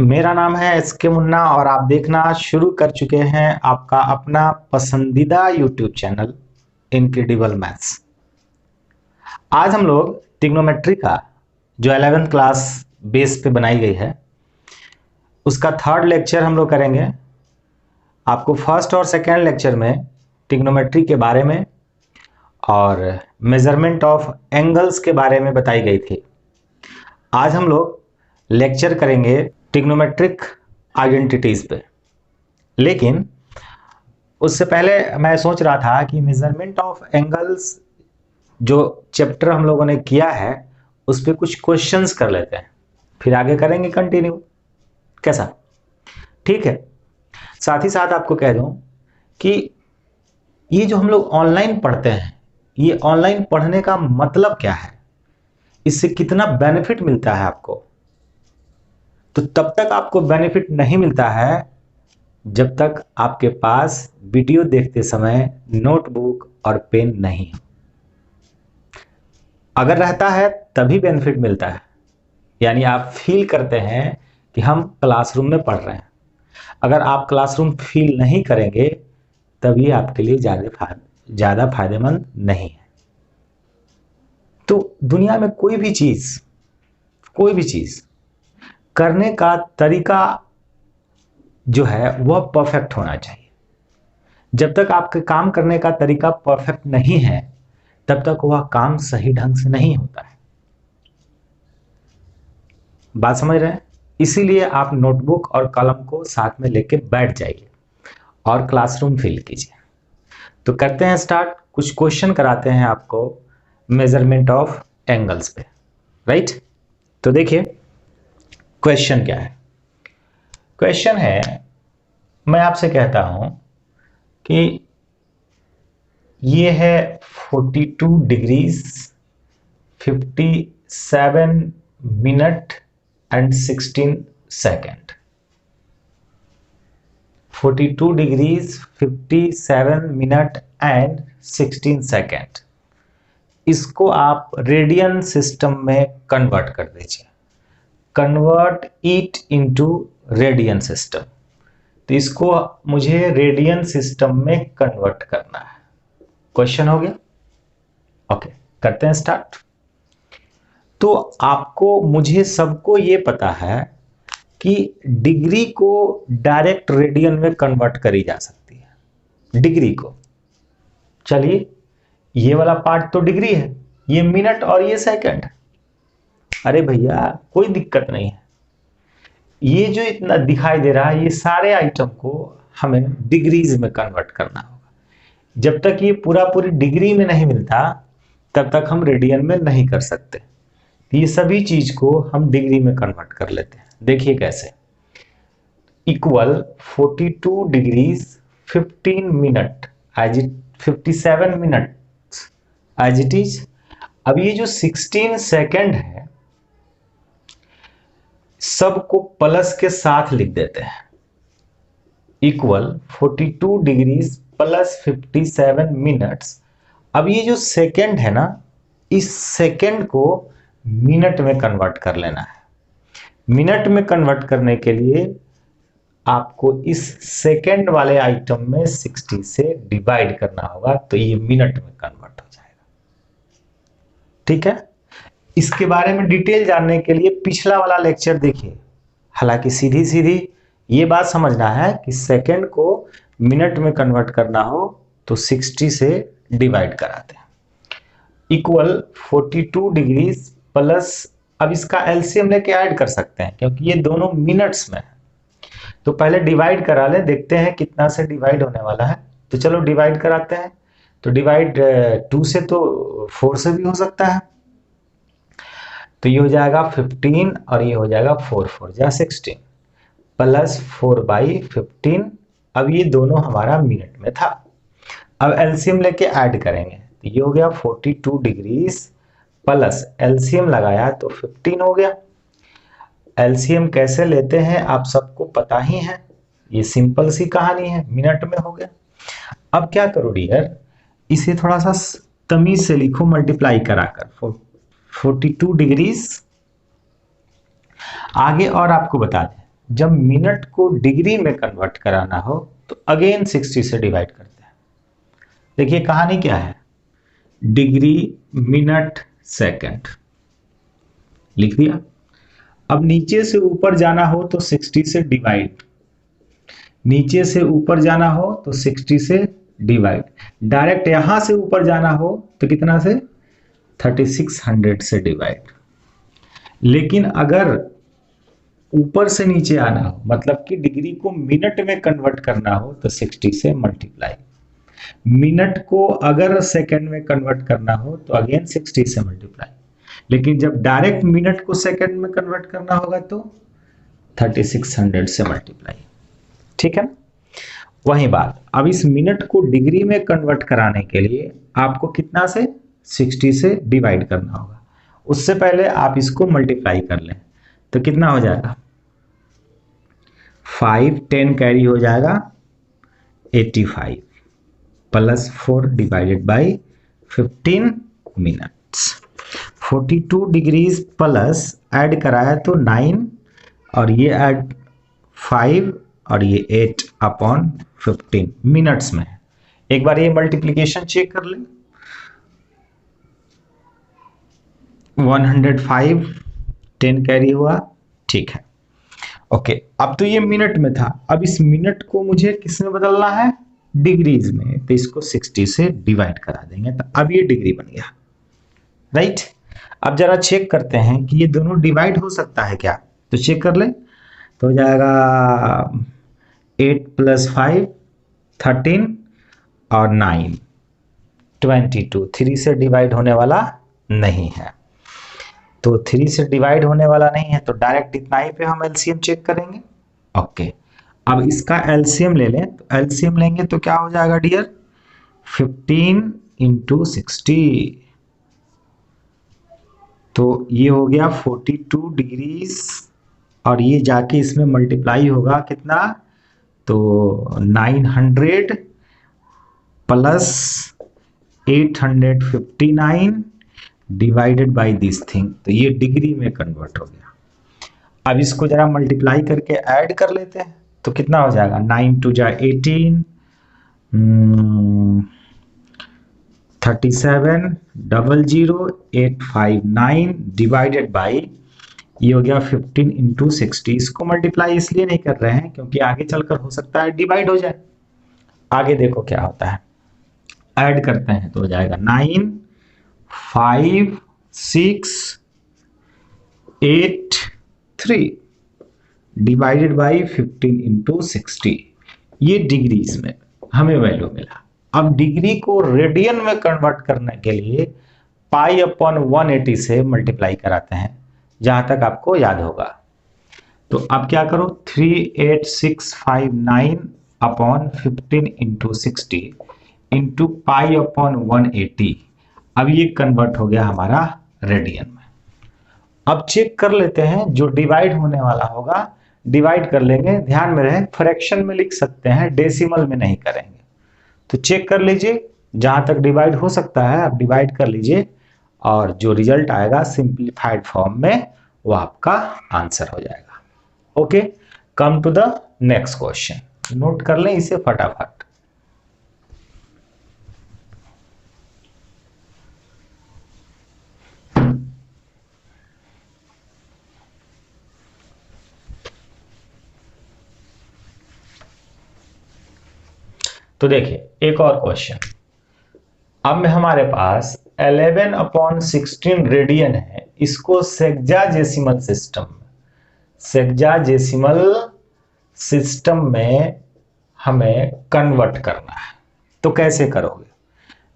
मेरा नाम है एसके मुन्ना और आप देखना शुरू कर चुके हैं आपका अपना पसंदीदा यूट्यूब चैनल इनक्रेडिबल मैथ्स। आज हम लोग ट्रिग्नोमेट्री का जो 11th क्लास बेस पे बनाई गई है उसका थर्ड लेक्चर हम लोग करेंगे। आपको फर्स्ट और सेकेंड लेक्चर में ट्रिग्नोमेट्री के बारे में और मेजरमेंट ऑफ एंगल्स के बारे में बताई गई थी। आज हम लोग लेक्चर करेंगे ट्रिग्नोमेट्रिक आइडेंटिटीज पे, लेकिन उससे पहले मैं सोच रहा था कि मेजरमेंट ऑफ एंगल्स जो चैप्टर हम लोगों ने किया है उस पर कुछ क्वेश्चंस कर लेते हैं, फिर आगे करेंगे कंटिन्यू। कैसा? ठीक है। साथ ही साथ आपको कह दूं कि ये जो हम लोग ऑनलाइन पढ़ते हैं, ये ऑनलाइन पढ़ने का मतलब क्या है, इससे कितना बेनिफिट मिलता है आपको। तो तब तक आपको बेनिफिट नहीं मिलता है जब तक आपके पास वीडियो देखते समय नोटबुक और पेन नहीं हो। अगर रहता है तभी बेनिफिट मिलता है, यानी आप फील करते हैं कि हम क्लासरूम में पढ़ रहे हैं। अगर आप क्लासरूम फील नहीं करेंगे तब ये आपके लिए ज़्यादा फायदेमंद नहीं है। तो दुनिया में कोई भी चीज़ करने का तरीका जो है वह परफेक्ट होना चाहिए। जब तक आपके काम करने का तरीका परफेक्ट नहीं है तब तक वह काम सही ढंग से नहीं होता है। बात समझ रहे हैं? इसीलिए आप नोटबुक और कलम को साथ में लेके बैठ जाइए और क्लासरूम फील कीजिए। तो करते हैं स्टार्ट। कुछ क्वेश्चन कराते हैं आपको मेजरमेंट ऑफ एंगल्स पे, राइट? तो देखिए क्वेश्चन क्या है। क्वेश्चन है, मैं आपसे कहता हूं कि ये है 42 degrees 57 minute and 16 second. 42 degrees 57 minute and 16 second. इसको आप रेडियन सिस्टम में कन्वर्ट कर दीजिए। Convert it into radian system. तो इसको मुझे रेडियन सिस्टम में कन्वर्ट करना है। क्वेश्चन हो गया? ओके, करते हैं स्टार्ट। तो आपको मुझे सबको ये पता है कि डिग्री को डायरेक्ट रेडियन में कन्वर्ट करी जा सकती है। डिग्री को, चलिए ये वाला पार्ट तो डिग्री है, ये मिनट और ये सेकंड। अरे भैया कोई दिक्कत नहीं है, ये जो इतना दिखाई दे रहा है ये सारे आइटम को हमें डिग्रीज में कन्वर्ट करना होगा। जब तक ये पूरी डिग्री में नहीं मिलता तब तक हम रेडियन में नहीं कर सकते। ये सभी चीज को हम डिग्री में कन्वर्ट कर लेते हैं। देखिए कैसे। Equal 42 degrees 15 minute as it 57 minute as it is. अब ये जो 16 सेकेंड है सबको प्लस के साथ लिख देते हैं। Equal 42 degrees plus 57 minutes. अब ये जो सेकेंड है ना, इस सेकेंड को मिनट में कन्वर्ट कर लेना है। मिनट में कन्वर्ट करने के लिए आपको इस सेकेंड वाले आइटम में 60 से डिवाइड करना होगा, तो ये मिनट में कन्वर्ट हो जाएगा। ठीक है? इसके बारे में डिटेल जानने के लिए पिछला वाला लेक्चर देखिए। हालांकि सीधी सीधी ये बात समझना है कि सेकेंड को मिनट में कन्वर्ट करना हो तो 60 से डिवाइड कराते हैं। इक्वल 42 डिग्रीज प्लस, अब इसका एलसीएम लेके ऐड कर सकते हैं क्योंकि ये दोनों मिनट्स में है। तो पहले डिवाइड करा ले, देखते हैं कितना से डिवाइड होने वाला है। तो चलो डिवाइड कराते हैं। तो डिवाइड 2 से तो 4 से भी हो सकता है। तो ये हो जाएगा 15 और ये हो जाएगा 4 4 जा 16 प्लस 4/15। अब ये दोनों हमारा मिनट में था। अब एलसीएम लेके ऐड करेंगे तो ये हो गया 42 डिग्रीज प्लस एलसीएम लगाया तो 15 हो गया। एलसीएम कैसे लेते हैं आप सबको पता ही है, ये सिंपल सी कहानी है, मिनट में हो गया। अब क्या करो डियर, इसे थोड़ा सा तमीज से लिखो, मल्टीप्लाई कराकर 42 डिग्रीज। आगे और आपको बता दें, जब मिनट को डिग्री में कन्वर्ट कराना हो तो अगेन 60 से डिवाइड करते हैं। देखिए कहानी क्या है, डिग्री मिनट सेकंड लिख दिया। अब नीचे से ऊपर जाना हो तो 60 से डिवाइड, नीचे से ऊपर जाना हो तो 60 से डिवाइड, डायरेक्ट यहां से ऊपर जाना हो तो कितना से 3600 से डिवाइड। लेकिन अगर ऊपर से नीचे आना हो, मतलब कि डिग्री को मिनट में कन्वर्ट करना हो तो 60 से मल्टीप्लाई, मिनट को अगर सेकंड में कन्वर्ट करना हो तो अगेन 60 से मल्टीप्लाई, लेकिन जब डायरेक्ट मिनट को सेकंड में कन्वर्ट करना होगा तो 3600 से मल्टीप्लाई। ठीक है ना, वही बात। अब इस मिनट को डिग्री में कन्वर्ट कराने के लिए आपको कितना से 60 से डिवाइड करना होगा। उससे पहले आप इसको मल्टीप्लाई कर लें तो कितना हो जाएगा, 5 10 कैरी हो जाएगा 85 plus 4 divided by 15 minutes. 42 degrees plus add कराया तो 9 और ये ऐड 5 और ये 8 अपॉन 15 मिनट्स में। एक बार ये मल्टीप्लिकेशन चेक कर लें, 105 10 कैरी हुआ, ठीक है ओके। अब तो ये मिनट में था, अब इस मिनट को मुझे किस में बदलना है, डिग्रीज में, तो इसको 60 से डिवाइड करा देंगे तो अब ये डिग्री बन गया, राइट। अब जरा चेक करते हैं कि ये दोनों डिवाइड हो सकता है क्या, तो चेक कर ले तो हो जाएगा 8 + 5 13 और 9 22, 3 से डिवाइड होने वाला नहीं है, तो 3 से डिवाइड होने वाला नहीं है तो डायरेक्ट इतना ही पे हम एलसीएम चेक करेंगे। ओके, अब इसका एलसीएम ले लें, तो एलसीएम लेंगे तो क्या हो जाएगा डियर, 15 × 60, तो ये हो गया 42 डिग्रीज और ये जाके इसमें मल्टीप्लाई होगा कितना, तो 900 plus 859 divided by this thing, तो ये डिग्री में कन्वर्ट हो गया। अब इसको जरा मल्टीप्लाई करके ऐड कर लेते हैं तो कितना हो जाएगा, 9 × 2 = 18 37 00859 डिवाइडेड बाई ये हो गया 15 × 60। इसको मल्टीप्लाई इसलिए नहीं कर रहे हैं क्योंकि आगे चलकर हो सकता है डिवाइड हो जाए। आगे देखो क्या होता है, ऐड करते हैं तो हो जाएगा 9 5 6 8 3 डिवाइडेड बाई 15 × 60, ये डिग्रीज में हमें वैल्यू मिला। अब डिग्री को रेडियन में कन्वर्ट करने के लिए π/180 से मल्टीप्लाई कराते हैं, जहां तक आपको याद होगा। तो अब क्या करो, 38659 अपॉन 15 × 60 इंटू π/180, अब ये कन्वर्ट हो गया हमारा रेडियन में। अब चेक कर लेते हैं, जो डिवाइड होने वाला होगा डिवाइड कर लेंगे, ध्यान में रहे फ्रैक्शन में लिख सकते हैं, डेसिमल में नहीं करेंगे। तो चेक कर लीजिए, जहां तक डिवाइड हो सकता है आप डिवाइड कर लीजिए और जो रिजल्ट आएगा सिंप्लीफाइड फॉर्म में वो आपका आंसर हो जाएगा। Okay, come to the next question, note कर लें इसे फटाफट। तो देखिए एक और क्वेश्चन, अब में हमारे पास 11/16 रेडियन है, इसको सेक्साजेसिमल सिस्टम में हमें कन्वर्ट करना है। तो कैसे करोगे,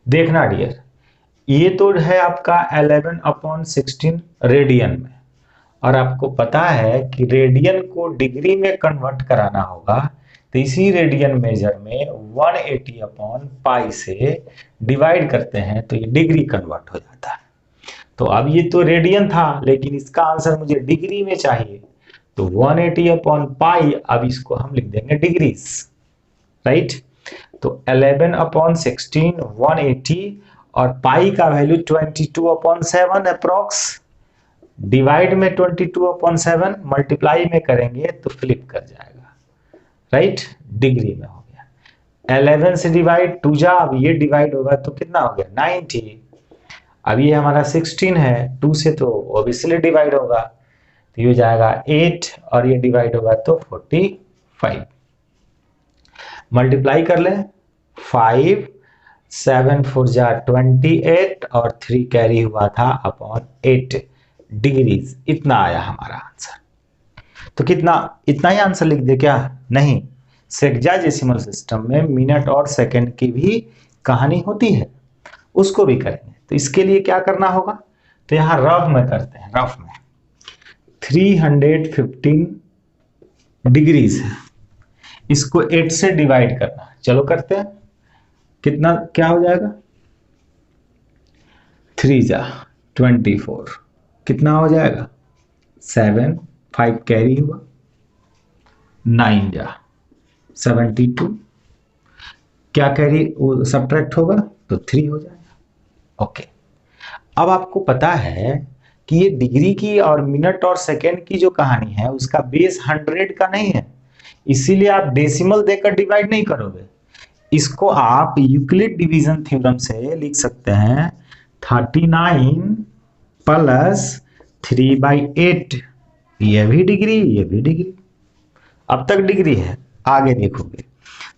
देखना डियर, ये तो है आपका 11/16 रेडियन में, और आपको पता है कि रेडियन को डिग्री में कन्वर्ट कराना होगा, तो इसी रेडियन मेजर में 180/π से डिवाइड करते हैं तो ये डिग्री कन्वर्ट हो जाता है। तो अब ये तो रेडियन था, लेकिन इसका आंसर मुझे डिग्री में चाहिए, तो 180/π, अब इसको हम लिख देंगे डिग्रीज, राइट। तो 11/16 180 और पाई का वैल्यू 22/7 अप्रोक्स, डिवाइड में 22/7, मल्टीप्लाई में करेंगे तो फ्लिप कर जाएगा, राइट, डिग्री में हो गया। 11 से डिवाइड 2 जा, अब ये डिवाइड होगा तो कितना हो गया 90। अब ये हमारा 16 है, 2 से तो ऑब्वियसली डिवाइड होगा, तो ये हो जाएगा 8 और ये डिवाइड होगा तो 45। मल्टीप्लाई कर लें, 5 7 4 जा 28 और 3 कैरी हुआ था अपॉन 8 डिग्रीज, इतना आया हमारा आंसर। तो कितना, इतना ही आंसर लिख दे क्या? नहीं, सेक्साडेसिमल सिस्टम में मिनट और सेकंड की भी कहानी होती है, उसको भी करेंगे। तो इसके लिए क्या करना होगा, तो यहां रफ में करते हैं, रफ में 315 डिग्रीज है, इसको 8 से डिवाइड करना, चलो करते हैं। कितना क्या हो जाएगा, 3 जा 24, कितना हो जाएगा 7, 5 कैरी हुआ, 9 जा 72, क्या कैरी सब्ट्रैक्ट होगा तो 3 हो जाएगा। ओके, अब आपको पता है कि ये डिग्री की और मिनट और सेकंड की जो कहानी है उसका बेस 100 का नहीं है, इसीलिए आप डेसिमल देकर डिवाइड नहीं करोगे। इसको आप यूक्लिड डिवीजन थ्योरम से लिख सकते हैं 39 प्लस 3/8, ये भी डिग्री, ये भी डिग्री, अब तक डिग्री है, आगे देखोगे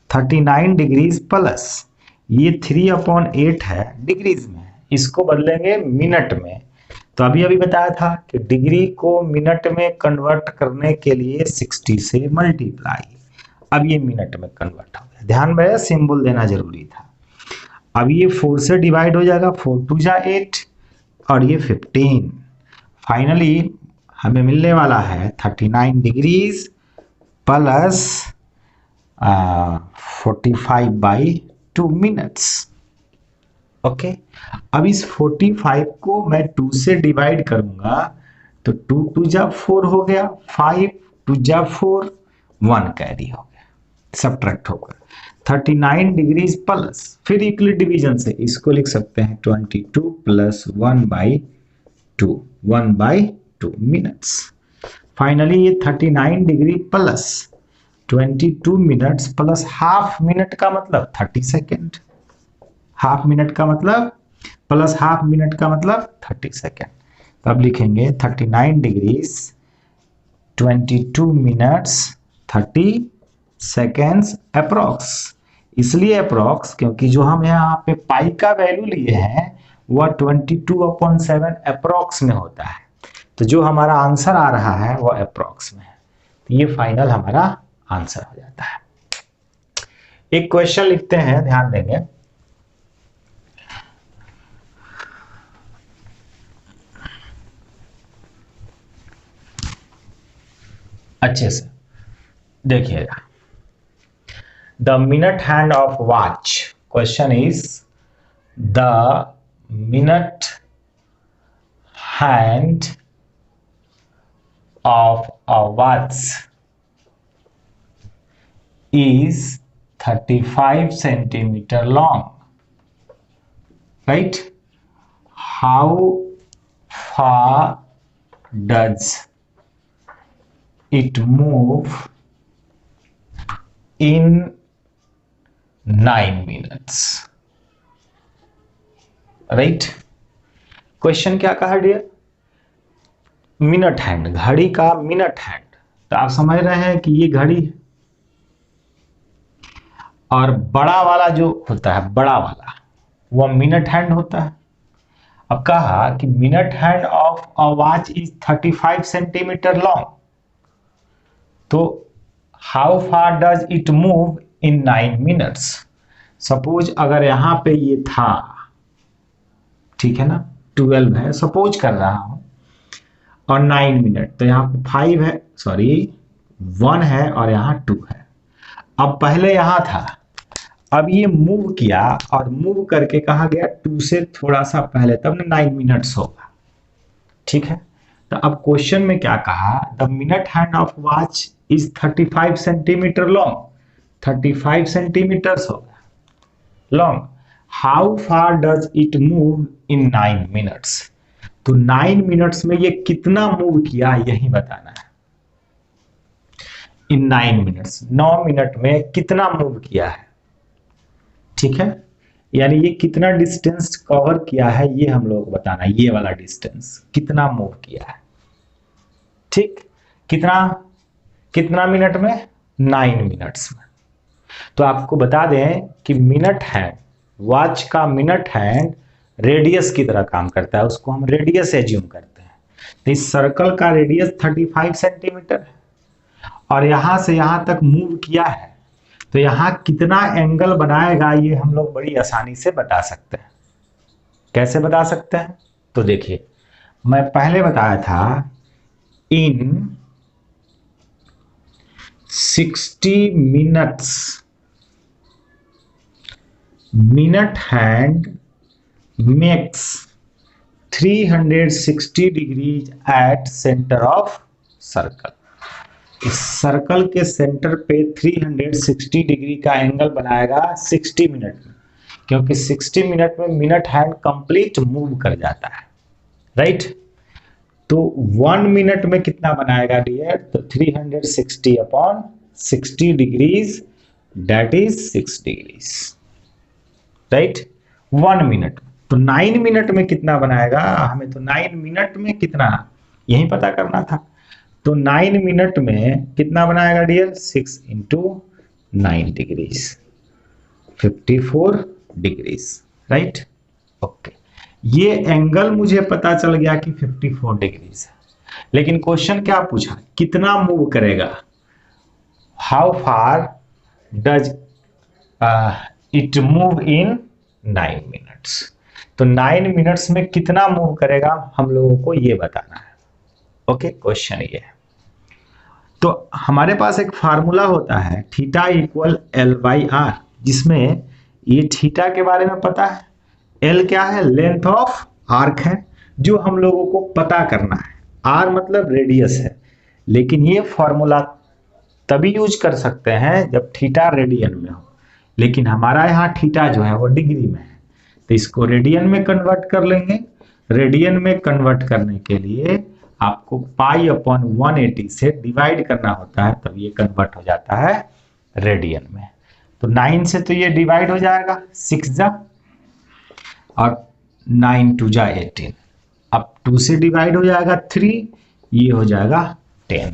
39 डिग्रीज प्लस ये 3/8 है डिग्रीज में, इसको बदलेंगे मिनट में। तो अभी बताया था कि डिग्री को मिनट में कन्वर्ट करने के लिए 60 से मल्टीप्लाई, अब ये मिनट में कन्वर्ट हो गया, ध्यान में सिंबल देना जरूरी था। अब ये 4 से डिवाइड हो जाएगा, 4 2 जा 8 और ये 15, फाइनली हमें मिलने वाला है 39 डिग्रीज प्लस 45/2 मिनट्स। ओके, अब इस 45 को मैं 2 से डिवाइड करूंगा तो 2 2 जा 4 हो गया, 5 2 जा 4, 1 कैरी हो गया, सब्ट्रैक्ट होगा 39 डिग्रीज प्लस, फिर यूक्लिड डिवीजन से इसको लिख सकते हैं 22 प्लस 1/2 मिनट्स। फाइनली ये 39 degree plus 22 minutes plus half minute का मतलब 30 सेकेंड, हाफ मिनट का मतलब प्लस हाफ मिनट का मतलब 30 सेकेंड। तो अब लिखेंगे 39 डिग्रीज 22 मिनट्स 30 सेकेंड्स अप्रोक्स, इसलिए अप्रोक्स क्योंकि जो हम यहाँ पे पाई का वैल्यू लिए हैं वह 22/7 अप्रोक्स में होता है, तो जो हमारा आंसर आ रहा है वह अप्रोक्स में है, तो ये फाइनल हमारा आंसर हो जाता है। एक क्वेश्चन लिखते हैं, ध्यान देंगे, अच्छे से देखिएगा। The minute hand of watch, question is the minute hand of a watch is 35 centimeter long, right? How far does it move in 9 minutes? Right? Question क्या कहा डियर, मिनट हैंड, घड़ी का मिनट हैंड, तो आप समझ रहे हैं कि ये घड़ी है और बड़ा वाला जो होता है, बड़ा वाला वह मिनट हैंड होता है। अब कहा कि minute hand of a watch is 35 centimetre long, तो how far does it move in 9 minutes. Suppose अगर यहां पे ये था, ठीक है ना, 12 है, सपोज कर रहा हूं, और 9 मिनट, तो यहाँ पे 5 है, सॉरी 1 है और यहाँ 2 है। अब पहले यहां था, अब ये मूव किया और मूव करके कहा गया 2 से थोड़ा सा पहले, तब ना 9 मिनट्स होगा, ठीक है। तो अब क्वेश्चन में क्या कहा, the minute hand of watch is 35 centimetre long, 35 centimetres होगा long, how far does it move in 9 minutes. तो 9 मिनट्स में ये कितना मूव किया यही बताना है। इन 9 मिनट्स, 9 मिनट में कितना मूव किया है, ठीक है, यानी ये कितना डिस्टेंस कवर किया है ये हम लोग बताना है। ये वाला डिस्टेंस कितना मूव किया है, ठीक, कितना कितना मिनट में, 9 मिनट्स में। तो आपको बता दें कि मिनट हैंड, वॉच का मिनट हैंड रेडियस की तरह काम करता है, उसको हम रेडियस एज्यूम करते हैं। तो इस सर्कल का रेडियस 35 सेंटीमीटर है और यहां से यहां तक मूव किया है, तो यहां कितना एंगल बनाएगा ये हम लोग बड़ी आसानी से बता सकते हैं। कैसे बता सकते हैं, तो देखिए मैं पहले बताया था इन 60 minutes minute hand makes 360 degrees at centre of circle. इस सर्कल के सेंटर पे 360 डिग्री का एंगल बनाएगा 60 मिनट में, क्योंकि 60 मिनट में मिनट हैंड कंप्लीट मूव कर जाता है, राइट। तो 1 मिनट में कितना बनाएगा डियर, तो 360 upon 60 degrees, that is 6 degrees, right, 1 minute. तो 9 मिनट में कितना बनाएगा, हमें तो 9 मिनट में कितना यही पता करना था। तो 9 मिनट में कितना बनाएगा dear, 6 into 9 degrees, 54 degrees, right, okay. ये एंगल मुझे पता चल गया कि 54 डिग्रीज है, लेकिन क्वेश्चन क्या पूछा, कितना मूव करेगा, how far does it move in 9 minutes. तो 9 मिनट्स में कितना मूव करेगा हम लोगों को ये बताना है, ओके, क्वेश्चन ये है। तो हमारे पास एक फार्मूला होता है थीटा इक्वल L/R, जिसमें ये थीटा के बारे में पता है, L क्या है, लेंथ ऑफ आर्क है, जो हम लोगों को पता करना है। R मतलब रेडियस है, लेकिन ये फॉर्मूला तभी यूज कर सकते हैं जब थीटा रेडियन में हो, लेकिन हमारा यहाँ थीटा जो है वो डिग्री में है, तो इसको रेडियन में कन्वर्ट कर लेंगे। रेडियन में कन्वर्ट करने के लिए आपको पाई अपॉन 180 से डिवाइड करना होता है, तब ये कन्वर्ट हो जाता है रेडियन में। तो 9 से तो ये डिवाइड हो जाएगा, 6 जा और 9 2 जा 18, अब 2 से डिवाइड हो जाएगा 3, ये हो जाएगा 10,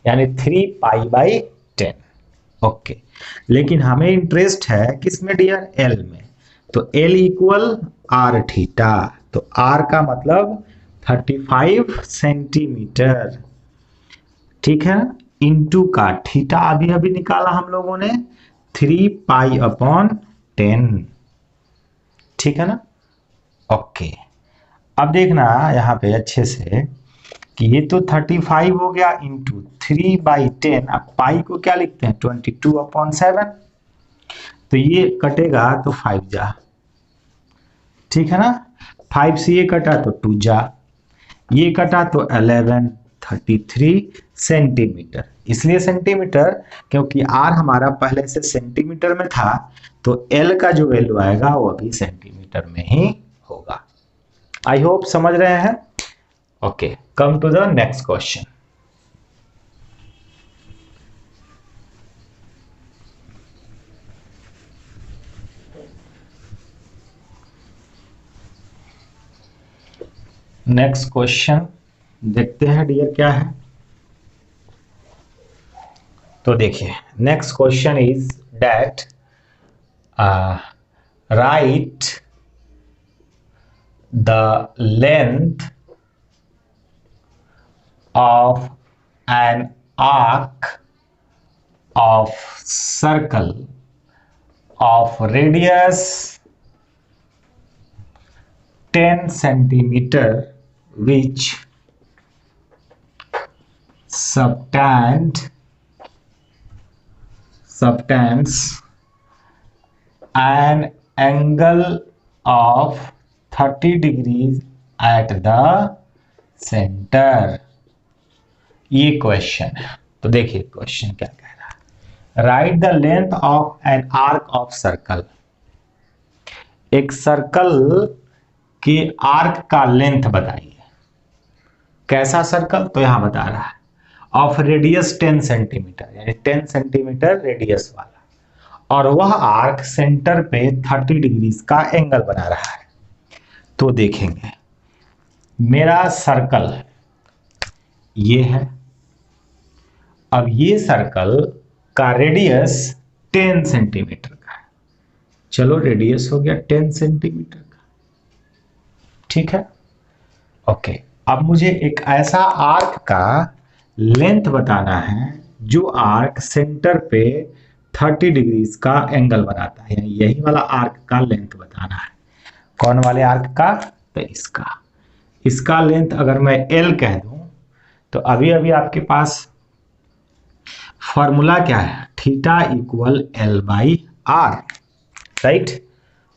यानी 3 पाई/10, ओके। लेकिन हमें इंटरेस्ट है किसमें डियर, L में। तो L इक्वल R थीटा, तो R का मतलब 35 सेंटीमीटर, ठीक है, इंटू का थीटा अभी अभी निकाला हम लोगों ने 3 पाई/10, ठीक है ना, ओके। अब देखना यहाँ पे अच्छे से कि ये तो 35 हो गया इंटू 3/10, अब पाई को क्या लिखते हैं 22/7, तो ये कटेगा तो 5 जा, ठीक है ना, 5 से ये कटा तो 2 जा, ये कटा तो 11, 33 सेंटीमीटर। इसलिए सेंटीमीटर क्योंकि R हमारा पहले से सेंटीमीटर में था, तो L का जो वैल्यू आएगा वो अभी सेंटीमीटर में ही होगा। आई होप समझ रहे हैं, okay. Come to the next question. Next question देखते हैं डियर क्या है। तो देखिए next question is that right the length of an arc of circle of radius 10 centimeter which subtends an angle of 30 degrees at the center। ये question है, तो देखिए क्वेश्चन क्या कह रहा है, right the length of an arc of circle. एक circle के आर्क का लेंथ बताइए, कैसा सर्कल, तो यहां बता रहा है ऑफ रेडियस 10 सेंटीमीटर, यानी 10 सेंटीमीटर रेडियस वाला, और वह आर्क सेंटर पे 30 डिग्री का एंगल बना रहा है। तो देखेंगे मेरा सर्कल ये है, अब ये सर्कल का रेडियस 10 सेंटीमीटर का है। चलो रेडियस हो गया 10 सेंटीमीटर का, ठीक है। ओके, अब मुझे एक ऐसा आर्क का लेंथ बताना है जो आर्क सेंटर पे 30 डिग्री का एंगल बनाता है, यानी यही वाला आर्क का लेंथ बताना है। कौन वाले आर्क का, तो इसका लेंथ अगर मैं L कह दूं तो अभी अभी आपके पास फॉर्मूला क्या है, theta equal L by r, right.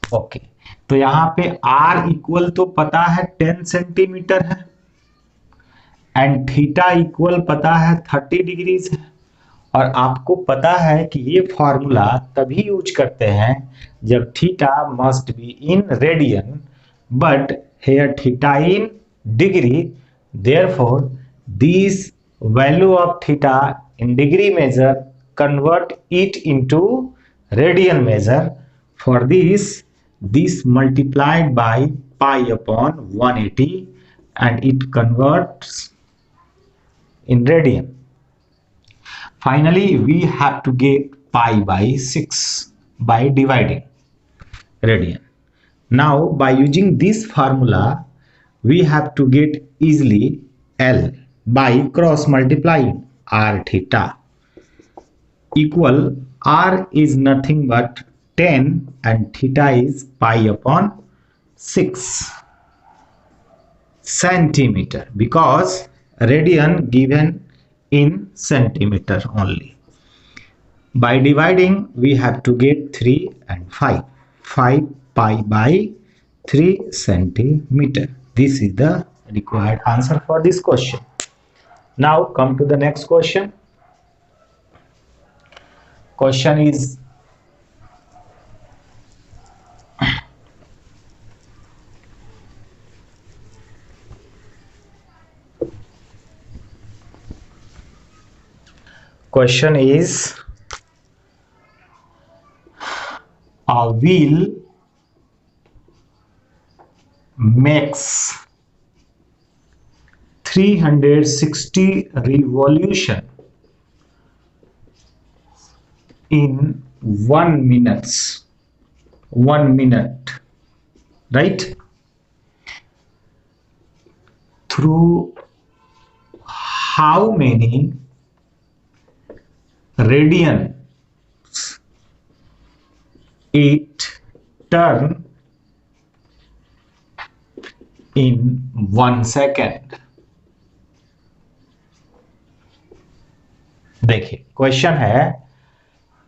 Okay, तो यहां पे R इक्वल तो पता है 10 सेंटीमीटर है, एंड थीटा इक्वल पता है 30 डिग्रीज है, और आपको पता है कि ये फॉर्मूला तभी यूज करते हैं जब theta must be in radian, but here theta in degree, therefore this value of theta in degree measure convert it into radian measure. For this multiplied by pi upon 180 and it converts in radian. Finally we have to get pi by 6 by dividing radian. Now by using this formula we have to get easily L by cross multiplying r theta equal r is nothing but 10 and theta is pi upon 6 centimeter, because radian given in centimeter only. By dividing we have to get 3 and 5 pi by 3 centimeter. This is the required answer for this question. Now come to the next question. Question is a wheel makes 360 revolution in 1 minute, right? Through how many radians it turn in 1 second? देखिए question है,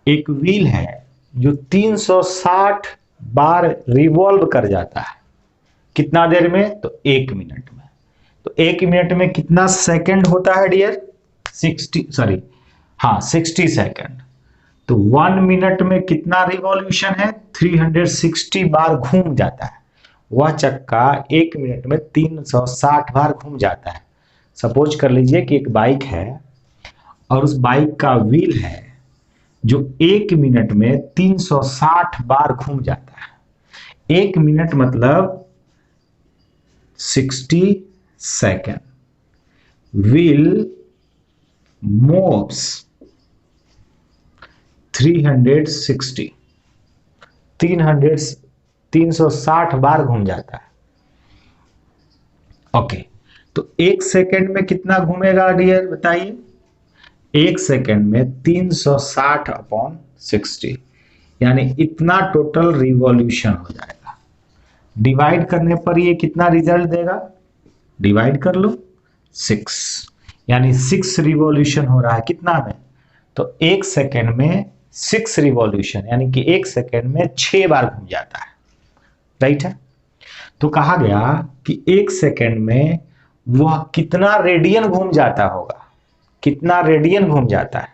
एक wheel है जो 360 बार revolve कर जाता है, कितना देर में, तो 1 मिनट में। तो 1 मिनट में कितना सेकंड होता है डियर, 60 सेकंड। तो 1 मिनट में कितना रिवॉल्यूशन है, 360 बार घूम जाता है। वह चक्का 1 मिनट में 360 बार घूम जाता है। सपोज कर लीजिए कि एक बाइक है और उस बाइक का व्हील है जो 1 मिनट में 360 बार घूम जाता है। 1 मिनट मतलब 60 सेकेंड। व्हील मूव्स 360 बार घूम जाता है। ओके, तो 1 सेकेंड में कितना घूमेगा डियर बताइए, 1 सेकेंड में 360 अपॉन 60, यानी इतना टोटल रिवॉल्यूशन हो जाएगा। डिवाइड करने पर ये कितना रिजल्ट देगा, डिवाइड कर लो 6, यानी 6 रिवॉल्यूशन हो रहा है कितना में, तो 1 सेकेंड में 6 रिवॉल्यूशन, यानी कि 1 सेकेंड में 6 बार घूम जाता है, राइट है। तो कहा गया कि 1 सेकेंड में वह कितना रेडियन घूम जाता होगा, कितना रेडियन घूम जाता है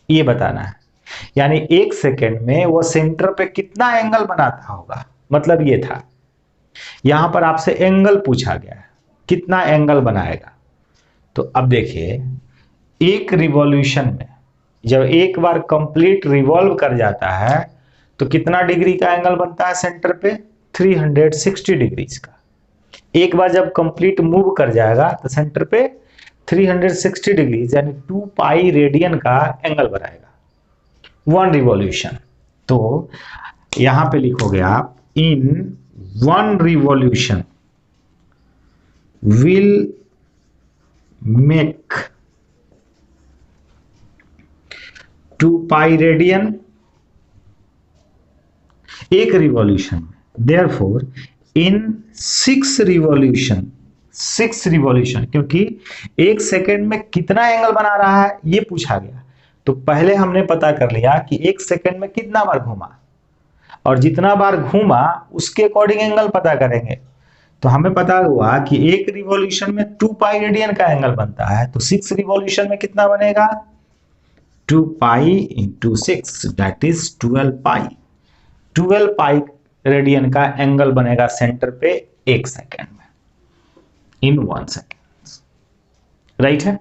ये बताना है। यानी 1 सेकेंड में वह सेंटर पे कितना एंगल बनाता होगा, मतलब ये था। यहां पर आपसे एंगल पूछा गया है, कितना एंगल बनाएगा। तो अब देखिए, एक रिवॉल्यूशन में जब एक बार कंप्लीट रिवॉल्व कर जाता है तो कितना डिग्री का एंगल बनता है सेंटर पे? 360 डिग्रीज का। एक बार जब कंप्लीट मूव कर जाएगा तो सेंटर पे 360 डिग्री यानी 2 पाई रेडियन का एंगल बनाएगा 1 रिवॉल्यूशन। तो यहां पे लिखोगे आप, इन 1 revolution will make 2 pi radian एक रिवॉल्यूशन में। देयरफॉर इन 6 रिवॉल्यूशन, क्योंकि एक सेकेंड में कितना एंगल बना रहा है ये पूछा गया, तो पहले हमने पता कर लिया कि एक सेकेंड में कितना बार घूमा, और जितना बार घूमा उसके अकॉर्डिंग एंगल पता करेंगे। तो हमें पता हुआ कि एक रिवॉल्यूशन में 2 पाई रेडियन का एंगल बनता है, तो 6 रिवॉल्यूशन में कितना बनेगा? 2 pi into 6 that is 12 pi. 12 pi radian का एंगल बनेगा सेंटर पे एक सेकेंड में, इन 1 सेकेंड। राइट है?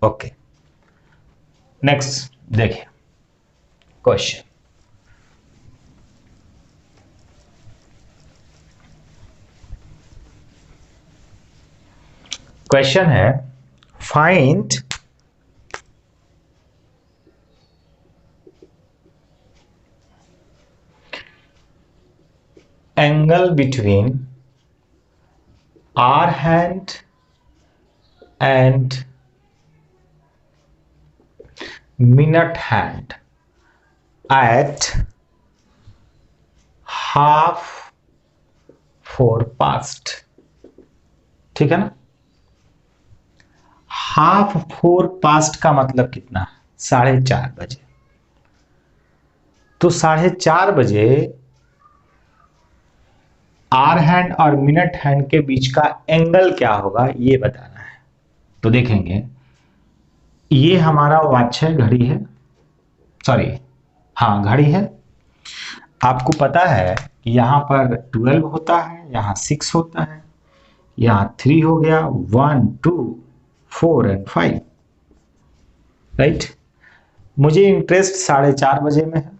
ओके, नेक्स्ट देखिए क्वेश्चन। क्वेश्चन है, find angle between hour hand and minute hand at 4:30 past. ठीक है ना? 4:30 पास्ट का मतलब कितना? 4:30 बजे। तो 4:30 बजे आर हैंड और मिनट हैंड के बीच का एंगल क्या होगा ये बताना है। तो देखेंगे, ये हमारा वॉच है, घड़ी है, सॉरी हाँ घड़ी है। आपको पता है कि यहां पर 12 होता है, यहां 6 होता है, यहां 3 हो गया, 1 2 4 एंड 5। राइट? मुझे इंटरेस्ट 4:30 बजे में है,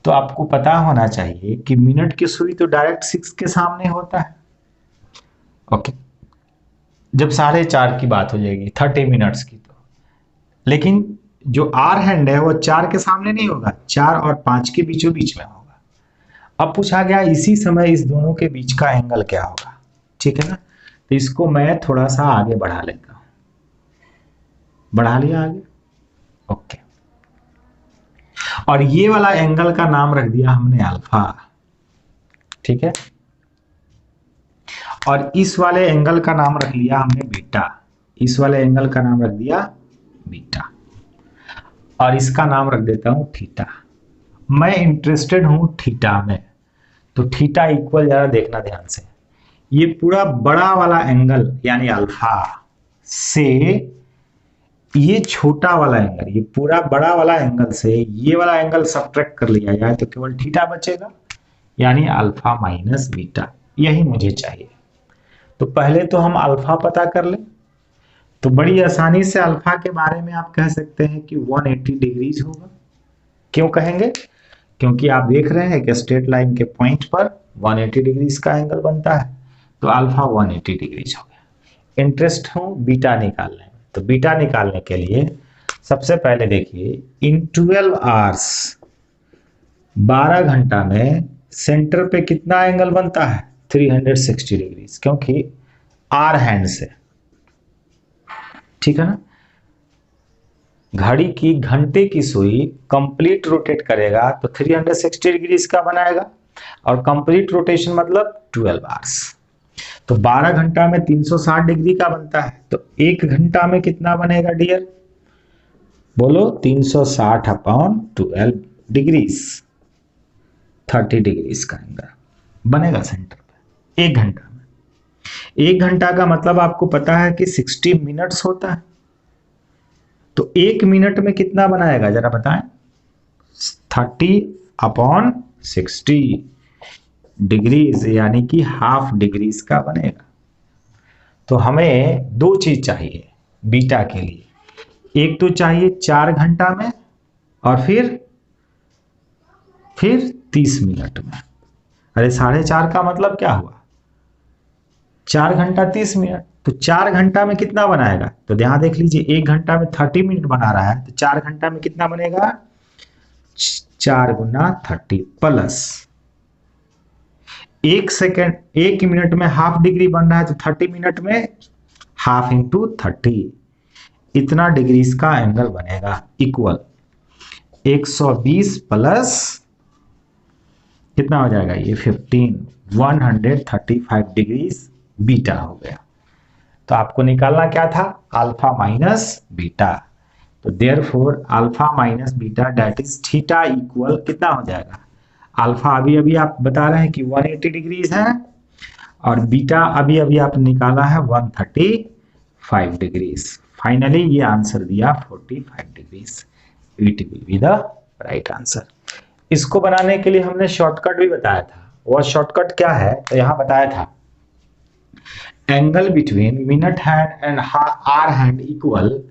तो आपको पता होना चाहिए कि मिनट की सुई तो डायरेक्ट 6 के सामने होता है। ओके, जब 4:30 की बात हो जाएगी 30 मिनट्स की, तो लेकिन जो आर हैंड है वो 4 के सामने नहीं होगा, 4 और 5 के बीचों बीच में होगा। अब पूछा गया इसी समय इस दोनों के बीच का एंगल क्या होगा। ठीक है ना? तो इसको मैं थोड़ा सा आगे बढ़ा लेता हूं। बढ़ा लिया आगे? ओके, और ये वाला एंगल का नाम रख दिया हमने अल्फा। ठीक है? और इस वाले एंगल का नाम रख लिया हमने बीटा। इस वाले एंगल का नाम रख दिया बीटा, और इसका नाम रख देता हूं थीटा। मैं इंटरेस्टेड हूं थीटा में, तो थीटा इक्वल, जरा देखना ध्यान से, ये पूरा बड़ा वाला एंगल यानी अल्फा से ये छोटा वाला एंगल, ये पूरा बड़ा वाला एंगल से ये वाला एंगल सब्ट्रैक्ट कर लिया जाए तो केवल थीटा बचेगा, यानी अल्फा माइनस बीटा। यही मुझे चाहिए। तो पहले तो हम अल्फा पता कर लें। तो बड़ी आसानी से अल्फा के बारे में आप कह सकते हैं कि 180 डिग्रीज होगा। क्यों कहेंगे? क्योंकि आप देख रहे हैं कि स्ट्रेट लाइन के पॉइंट पर 180 डिग्रीज का एंगल बनता है, तो अल्फा 180 डिग्रीज हो गया। इंटरेस्ट हूं बीटा निकालने में, तो बीटा निकालने के लिए सबसे पहले देखिए, इन 12 आवर्स 12 घंटा में सेंटर पे कितना एंगल बनता है? 360 डिग्रीज, क्योंकि आर हैंड से। ठीक है ना? घड़ी की घंटे की सुई कंप्लीट रोटेट करेगा तो 360 डिग्रीज का बनाएगा, और कंप्लीट रोटेशन मतलब 12 आवर्स। तो 12 घंटा में 360 डिग्री का बनता है, तो 1 घंटा में कितना बनेगा डियर? बोलो, 360 अपॉन 12 डिग्रीज, 30 डिग्रीज का एंगल बनेगा सेंटर पे 1 घंटा में। 1 घंटा का मतलब आपको पता है कि 60 मिनट्स होता है, तो 1 मिनट में कितना बनाएगा जरा बताएं? 30 अपॉन 60 डिग्रीज, यानी कि हाफ डिग्रीज का बनेगा। तो हमें दो चीज चाहिए बीटा के लिए, एक तो चाहिए 4 घंटा में और फिर 30 मिनट में। अरे 4.5 का मतलब क्या हुआ, 4 घंटा 30 मिनट, तो 4 घंटा में कितना बनाएगा, तो ध्यान देख लीजिए 1 घंटा में 30 मिनट बना रहा है, तो 4 घंटा में कितना बनेगा, 4 गुना 30 प्लस 1 सेकेंड, 1 मिनट में हाफ डिग्री बन रहा है, तो 30 मिनट में हाफ इंटू 30, इतना डिग्रीज का एंगल बनेगा, इक्वल 120 प्लस कितना हो जाएगा ये 135 डिग्रीज बीटा हो गया। तो आपको निकालना क्या था, अल्फा माइनस बीटा। तो therefore alpha minus beta that is theta equal कितना हो जाएगा, अल्फा अभी अभी आप बता रहे हैं कि 180 डिग्रीज है और बीटा अभी अभी आप निकाला है 135 डिग्रीज। फाइनली ये आंसर दिया 45 degrees, it will be the right answer. इसको बनाने के लिए हमने शॉर्टकट भी बताया था, वह शॉर्टकट क्या है, तो यहां बताया था angle between minute hand and hour hand equal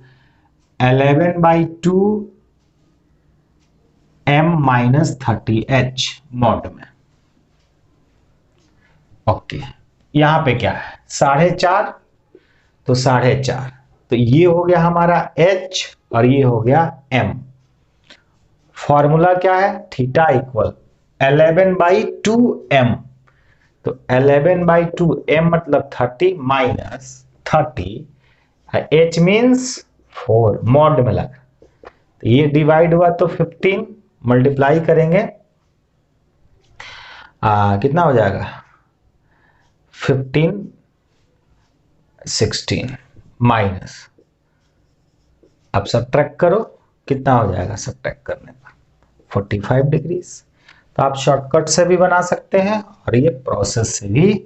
11/2 m minus 30h mod में। ओके, यहां पे क्या है 4.5, तो 4.5, तो ये हो गया हमारा h और ये हो गया m। फॉर्मूला क्या है, थीटा इक्वल 11/2 m, तो 11/2 m मतलब 30 माइनस 30, h मीन्स 4 मॉड में लगा, तो ये डिवाइड हुआ तो 15, मल्टीप्लाई करेंगे कितना हो जाएगा 15 16 माइनस, अब सब्ट्रैक्ट करो कितना हो जाएगा, सब्ट्रैक्ट करने पर 45 डिग्रीज। तो आप शॉर्टकट से भी बना सकते हैं और ये प्रोसेस से भी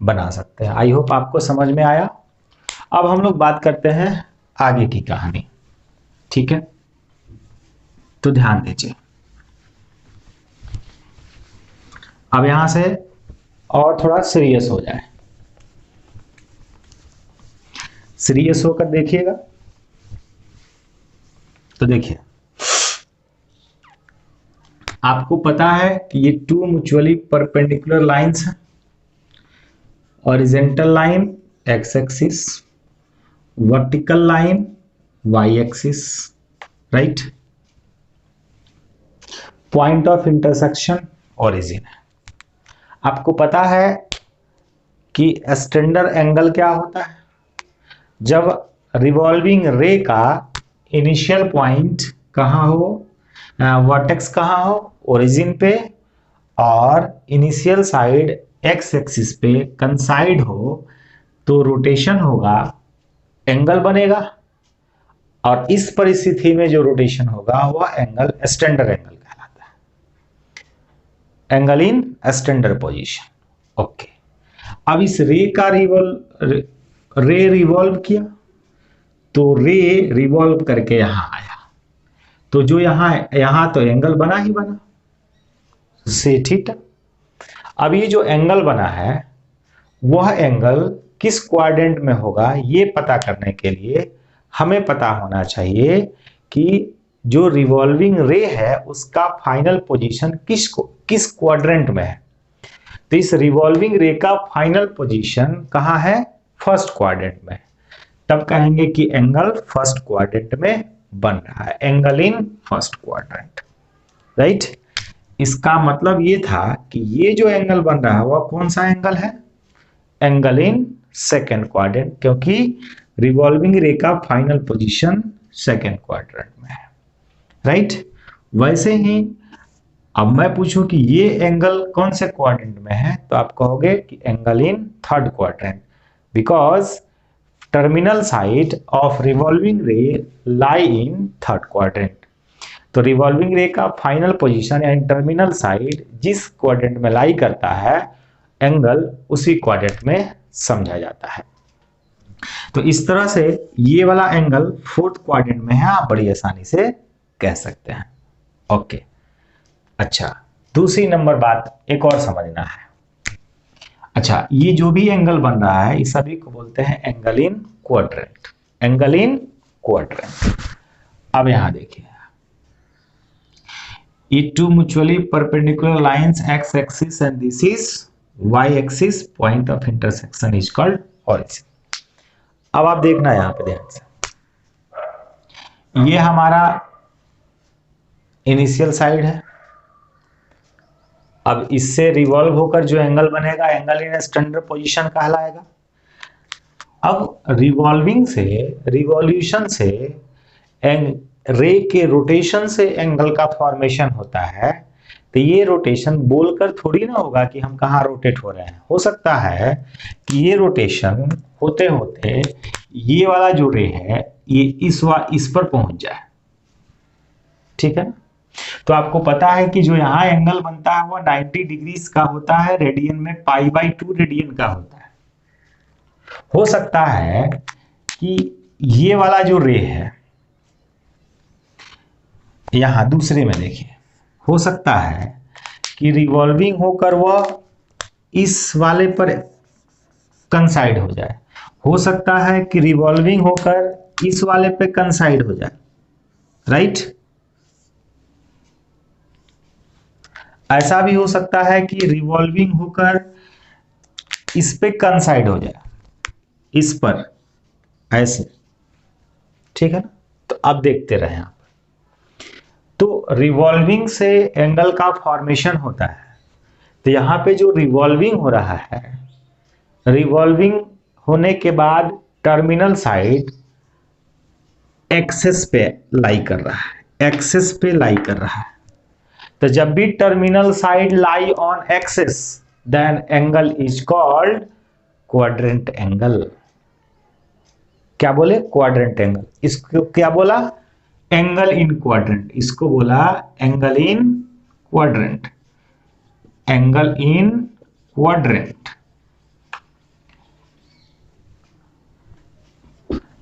बना सकते हैं। आई होप आपको समझ में आया। अब हम लोग बात करते हैं आगे की कहानी, ठीक है, तो ध्यान दीजिए। अब यहां से और थोड़ा सीरियस हो जाए, सीरियस होकर देखिएगा। तो देखिए आपको पता है कि ये 2 म्यूचुअली परपेंडिकुलर लाइंस हैं, horizontal line x axis, vertical line y axis, right. Point of intersection origin है। आपको पता है कि स्टैंडर्ड एंगल क्या होता है, जब रिवॉल्विंग रे का इनिशियल पॉइंट कहाँ हो, वर्टेक्स कहाँ हो, ओरिजिन पे, और इनिशियल साइड एक्स एक्सिस पे कंसाइड हो, तो रोटेशन होगा, एंगल बनेगा, और इस परिस्थिति में जो रोटेशन होगा वह एंगल स्टैंडर्ड एंगल कहलाता है, angle in standard position. Okay, अब इस रे का रे रिवॉल्व किया, तो रे रिवॉल्व करके यहां आया, तो जो यहां तो एंगल बना ही बना से थीटा। अब ये जो एंगल बना है वह एंगल किस क्वाड्रेंट में होगा, ये पता करने के लिए हमें पता होना चाहिए कि जो रिवॉल्विंग रे है उसका फाइनल पोजीशन किस क्वाड्रेंट में है। तो इस रिवॉल्विंग रे का फाइनल पोजीशन कहाँ है, फर्स्ट क्वाड्रेंट में, तब कहेंगे कि एंगल फर्स्ट क्वाड्रेंट में बन रहा है, angle in first quadrant, right. इसका मतलब ये था कि ये जो एंगल बन रहा है वह कौन सा एंगल है, एंगल इन सेकेंड क्वाड्रेंट, क्योंकि रिवॉल्विंग रे का फाइनल पोजीशन सेकेंड क्वाड्रेंट में है, राइट। वैसे ही अब मैं पूछूं कि ये एंगल कौन से क्वाड्रेंट में है, तो आप कहोगे कि angle in third quadrant, because terminal side of revolving रे लाई इन थर्ड क्वाड्रेंट। तो रिवॉल्विंग रे का फाइनल पोजीशन यानी टर्मिनल साइड जिस क्वाड्रेंट में लाई करता है, एंगल उसी क्वाड्रेंट में समझा जाता है। तो इस तरह से ये वाला एंगल फोर्थ क्वाड्रेंट में है, आप बड़ी आसानी से कह सकते हैं। ओके, अच्छा, दूसरी नंबर बात एक और समझना है। अच्छा, ये जो भी एंगल बन रहा है इस सभी को बोलते हैं angle in quadrant, angle in quadrant. अब यहां देखिए, ये two mutually perpendicular lines x axis and this is y axis, point of intersection is called origin. अब आप देखना यहां पे ध्यान से, ये हमारा इनिशियल साइड है। अब इससे रिवॉल्व होकर जो एंगल बनेगा एंगल इन स्टैंडर्ड पोजीशन कहलाएगा। अब रिवॉल्यूशन से रे के रोटेशन से एंगल का फॉर्मेशन होता है। तो ये रोटेशन बोलकर थोड़ी ना होगा कि हम कहाँ रोटेट हो रहे हैं। हो सकता है कि ये रोटेशन होते होते ये वाला जो रे है ये इस पर पहुंच जाए, ठीक है ना। तो आपको पता है कि जो यहाँ एंगल बनता है वो 90 डिग्रीज का होता है, रेडियन में π/2 रेडियन का होता है। हो सकता है कि ये वाला जो रे है यहां दूसरे में देखिए, हो सकता है कि रिवॉल्विंग होकर वह इस वाले पर कंसाइड हो जाए, हो सकता है कि रिवॉल्विंग होकर इस वाले पे कंसाइड हो जाए, राइट। ऐसा भी हो सकता है कि रिवॉल्विंग होकर इस पे कंसाइड हो जाए, इस पर ऐसे, ठीक है ना। तो अब देखते रहे आप, तो रिवॉल्विंग से एंगल का फॉर्मेशन होता है। तो यहां पे जो रिवॉल्विंग हो रहा है, रिवॉल्विंग होने के बाद टर्मिनल साइड एक्सिस पे लाई कर रहा है, एक्सिस पे लाई कर रहा है। तो जब भी terminal side lie on axis then angle is called quadrant angle. क्या बोले? Quadrant angle. इसको क्या बोला? Angle in quadrant. इसको बोला angle in quadrant, angle in quadrant.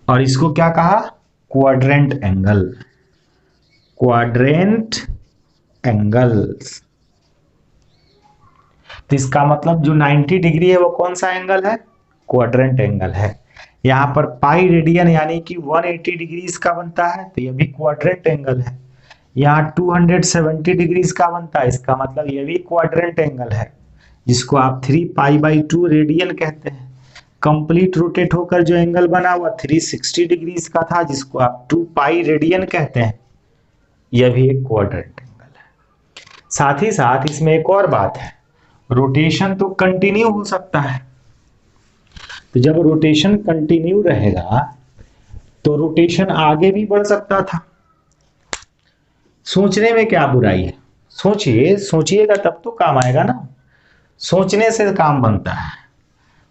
और इसको क्या कहा? Quadrant angle, quadrant angles. तो इसका मतलब जो 90 डिग्री है वो कौन सा एंगल है? क्वाड्रेंट एंगल है। यहां पर पाई रेडियन यानी कि 180 डिग्रीज का बनता है, तो ये भी क्वाड्रेंट एंगल है। यहाँ 270 डिग्रीज का बनता है, इसका मतलब ये भी क्वाड्रेंट एंगल है, जिसको आप 3π/2 रेडियन कहते हैं। कंप्लीट रोटेट होकर जो एंगल बना हुआ 360 डिग्रीज का था, जिसको आप 2π रेडियन कहते हैं। यह भी एक क्वाड्रेंट एंगल है। साथ ही साथ इसमें एक और बात है, रोटेशन तो कंटिन्यू हो सकता है। तो जब रोटेशन कंटिन्यू रहेगा तो रोटेशन आगे भी बढ़ सकता था। सोचने में क्या बुराई है? सोचिए, सोचिएगा तब तो काम आएगा ना। सोचने से काम बनता है।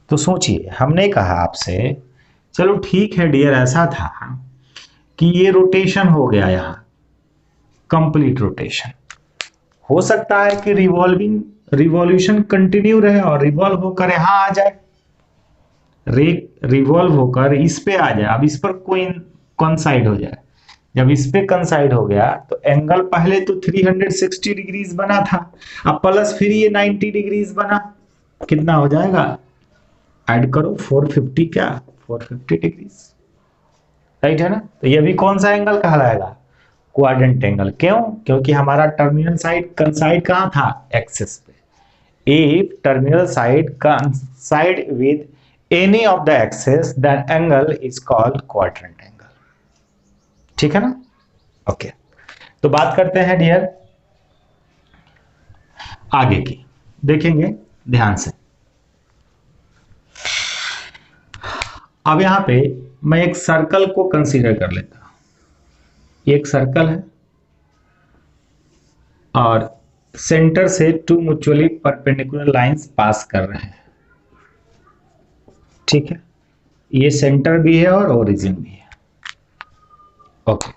तो सोचिए, हमने कहा आपसे चलो ठीक है डियर, ऐसा था कि ये रोटेशन हो गया, यहां कंप्लीट रोटेशन। हो सकता है कि रिवॉल्यूशन कंटिन्यू रहे और रिवॉल्व होकर यहां आ जाए, रिवॉल्व होकर इस पे आ जाए। अब इस पर कोई कंसाइड हो जाए। जब इस पे कंसाइड हो गया तो एंगल पहले तो 360 डिग्रीज बना था, अब प्लस फिर ये 90 डिग्रीज बना। कितना हो जाएगा? ऐड करो 450, क्या 450 डिग्रीज, राइट है ना। तो ये भी कौन सा एंगल कहलाएगा? Quadrant angle. क्यों? क्योंकि हमारा टर्मिनल साइड कंसाइड कहां था? एक्सिस पे। If terminal side coincide with any of the axis then angle is called quadrant angle. ठीक है ना? ओके। तो बात करते हैं डियर आगे की, देखेंगे ध्यान से। अब यहां पे मैं एक सर्कल को कंसीडर कर लेता हूं। एक सर्कल है और सेंटर से to mutually perpendicular lines pass कर रहे हैं, ठीक है। ये सेंटर भी है और ओरिजिन भी है। ओके।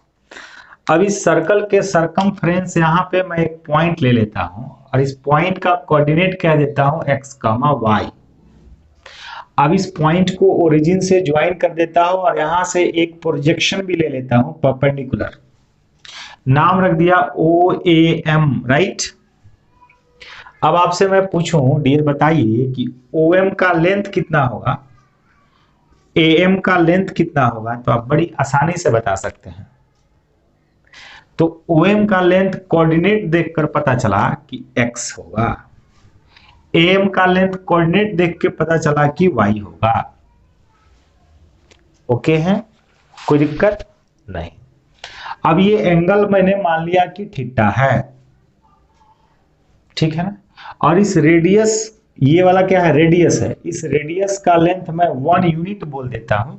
अब इस सर्कल के सरकमफ्रेंस यहां पे मैं एक पॉइंट ले लेता हूं और इस पॉइंट का कोऑर्डिनेट कह देता हूं x, y। अब इस पॉइंट को ओरिजिन से ज्वाइन कर देता हूं और यहां से एक प्रोजेक्शन भी ले लेता हूं परपेंडिकुलर, नाम रख दिया OAM, राइट। अब आपसे मैं पूछूं डियर बताइए कि OM का लेंथ कितना होगा, AM का लेंथ कितना होगा, तो आप बड़ी आसानी से बता सकते हैं। तो OM का लेंथ कोऑर्डिनेट देखकर पता चला कि x होगा, AM का लेंथ कोऑर्डिनेट देख के पता चला कि y होगा। ओके है, कोई दिक्कत नहीं। अब ये एंगल मैंने मान लिया कि थीटा है, ठीक है ना, और इस रेडियस, ये वाला क्या है, रेडियस है, इस रेडियस का लेंथ मैं 1 यूनिट बोल देता हूं।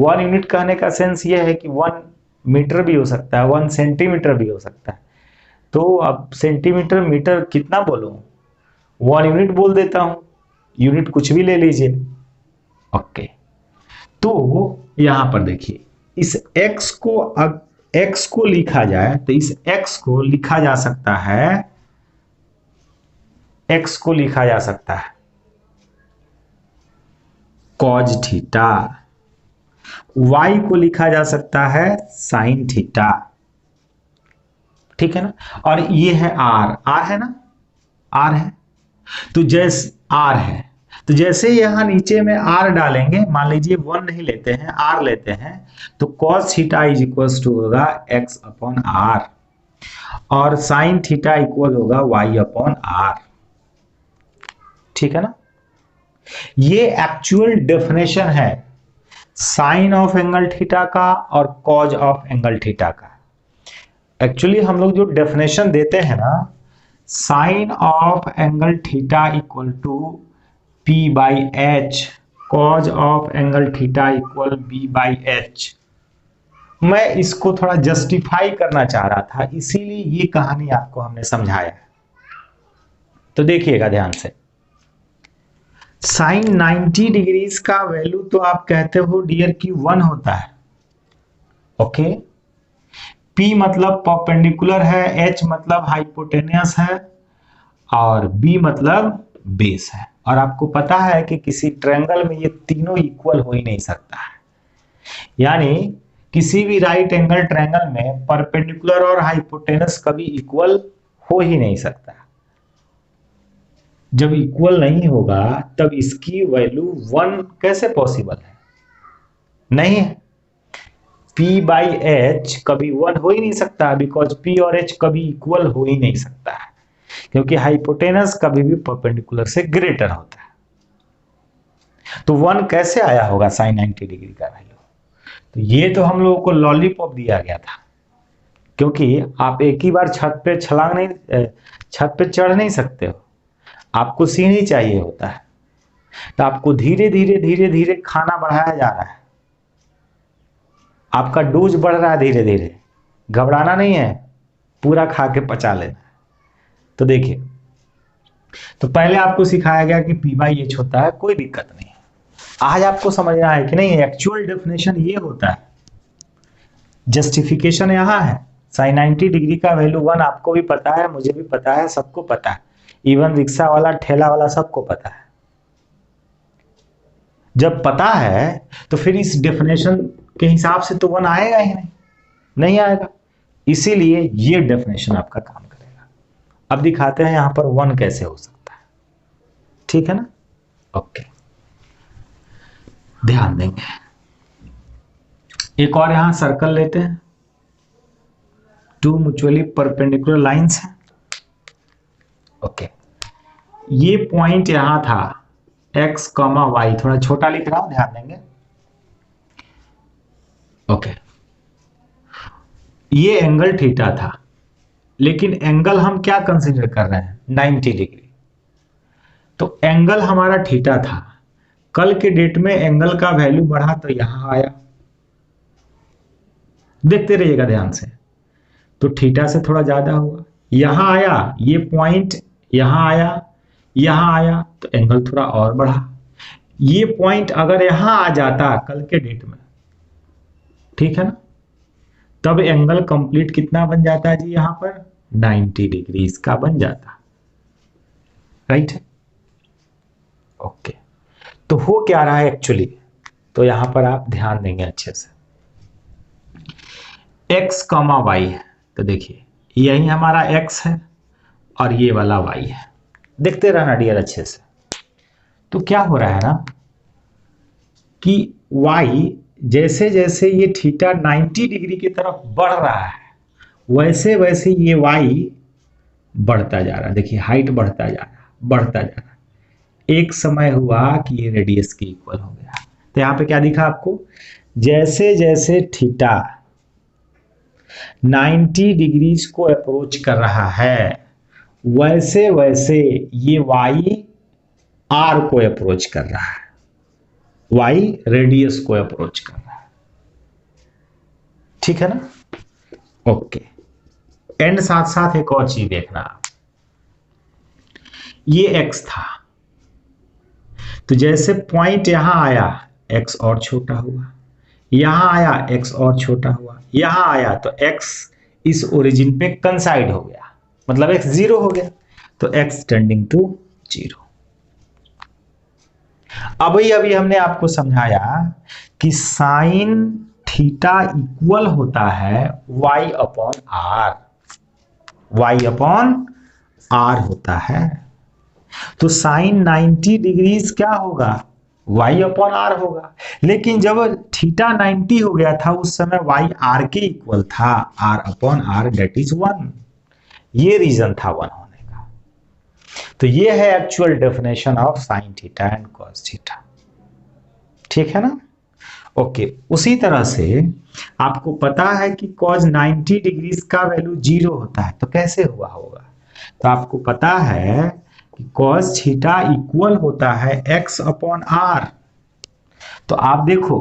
1 यूनिट कहने का सेंस ये है कि 1 मीटर भी हो सकता है, 1 सेंटीमीटर भी हो सकता है। तो अब सेंटीमीटर मीटर कितना बोलूं, 1 यूनिट बोल देता हूं, यूनिट कुछ भी ले लीजिए। ओके, तो यहां पर देखिए, इस x को लिखा जाए तो इस x को लिखा जा सकता है, x को लिखा जा सकता है कॉज थीटा, y को लिखा जा सकता है साइन थीटा, ठीक है ना। और ये है r है ना, r है, तो जैसे r है, तो जैसे यहां नीचे में r डालेंगे, मान लीजिए 1 नहीं लेते हैं, r लेते हैं, तो cos theta is equal to होगा x अपॉन r, और साइन थीटा इक्वल होगा y अपॉन r, ठीक है ना। ये एक्चुअल डेफिनेशन है साइन ऑफ एंगल थीटा का और कॉज ऑफ एंगल थीटा का। एक्चुअली हम लोग जो डेफिनेशन देते हैं ना, sine of angle theta equal to P by h, cos of angle theta equal B by h, मैं इसको थोड़ा जस्टिफाई करना चाह रहा था, इसीलिए ये कहानी आपको हमने समझाया है। तो देखिएगा ध्यान से, साइन 90 डिग्रीज का वैल्यू तो आप कहते हो डियर कि 1 होता है। ओके, P मतलब परपेंडिकुलर है, H मतलब हाइपोटेनियस है, और B मतलब बेस है। और आपको पता है कि किसी ट्रायंगल में ये तीनों इक्वल हो ही नहीं सकता है, यानी किसी भी राइट एंगल ट्रायंगल में परपेंडिकुलर और हाइपोटेनस कभी इक्वल हो ही नहीं सकता। जब इक्वल नहीं होगा तब इसकी वैल्यू 1 कैसे पॉसिबल है, नहीं है। P बाई एच कभी 1 हो ही नहीं सकता, बिकॉज P और H कभी इक्वल हो ही नहीं सकता है, क्योंकि हाइपोटेनस कभी भी परपेंडिकुलर से ग्रेटर होता है। तो 1 कैसे आया होगा साइन 90 डिग्री का वैल्यू, तो ये तो हम लोगों को लॉलीपॉप दिया गया था, क्योंकि आप एक ही बार छत पे छलांग नहीं, छत पे चढ़ नहीं सकते हो, आपको सीढ़ी चाहिए होता है। तो आपको धीरे धीरे धीरे धीरे खाना बढ़ाया जा रहा है, आपका डोज बढ़ रहा है धीरे धीरे, घबराना नहीं है, पूरा खा के पचा लेना है। तो देखिए, तो पहले आपको सिखाया गया कि P बाई एच होता है, कोई दिक्कत नहीं। आज आपको समझना है कि नहीं, एक्चुअल डेफिनेशन ये होता है, जस्टिफिकेशन यहां है। साइन 90 डिग्री का वैल्यू 1 आपको भी पता है, मुझे भी पता है, सबको पता है, इवन रिक्शा वाला ठेला वाला सबको पता है। जब पता है तो फिर इस डेफिनेशन के हिसाब से तो 1 आएगा ही नहीं आएगा, इसीलिए ये डेफिनेशन आपका काम करेगा। अब दिखाते हैं यहां पर 1 कैसे हो सकता है, ठीक है ना। ओके, ध्यान देंगे, एक और यहां सर्कल लेते हैं, 2 म्यूचुअली परपेंडिकुलर लाइंस हैं। ओके, ये पॉइंट यहां था x, y, थोड़ा छोटा लिख रहा हूं, ध्यान देंगे। ओके, ये एंगल थीटा था, लेकिन एंगल हम क्या कंसीडर कर रहे हैं, 90 डिग्री। तो एंगल हमारा थीटा था, कल के डेट में एंगल का वैल्यू बढ़ा तो यहां आया, देखते रहिएगा ध्यान से। तो थीटा से थोड़ा ज्यादा हुआ, यहां आया, ये पॉइंट यहां आया तो एंगल थोड़ा और बढ़ा। ये पॉइंट अगर यहां आ जाता कल के डेट में, ठीक है ना, तब एंगल कंप्लीट कितना बन जाता है जी, यहां पर 90 डिग्री का बन जाता, राइट। ओके, तो हो क्या रहा है एक्चुअली, तो यहां पर आप ध्यान देंगे अच्छे से, x, y है, तो देखिए यही हमारा x है और ये वाला y है, देखते रहना डियर अच्छे से। तो क्या हो रहा है ना कि y जैसे जैसे ये थीटा 90 डिग्री की तरफ बढ़ रहा है वैसे वैसे ये y बढ़ता जा रहा है। देखिए हाइट बढ़ता जा रहा है, बढ़ता जा रहा है। एक समय हुआ कि ये रेडियस के इक्वल हो गया। तो यहाँ पे क्या दिखा आपको, जैसे जैसे थीटा 90 डिग्रीज को अप्रोच कर रहा है वैसे वैसे ये y r को अप्रोच कर रहा है, y रेडियस को अप्रोच कर रहा है। ठीक है ना? ओके। एंड साथ साथ एक और चीज देखना आप, ये x था तो जैसे पॉइंट यहां आया x और छोटा हुआ, यहां आया x और छोटा हुआ, यहां आया तो x इस ओरिजिन पे कंसाइड हो गया, मतलब x जीरो हो गया, तो x टेंडिंग टू जीरो। अभी हमने आपको समझाया कि साइन थीटा इक्वल होता है y upon r, y upon r होता है। तो साइन 90 डिग्रीज क्या होगा, y अपॉन आर होगा। लेकिन जब थीटा 90 हो गया था उस समय y r के इक्वल था, r upon r that is 1। ये रीजन था 1 होने का। तो ये है actual definition of sine theta and cos theta. ठीक है ना? ओके। उसी तरह से आपको पता है कि कॉस 90 डिग्रीज का वैल्यू 0 होता है, तो कैसे हुआ होगा? तो आपको पता है कि कॉस थीटा इक्वल होता है x अपॉन आर। तो आप देखो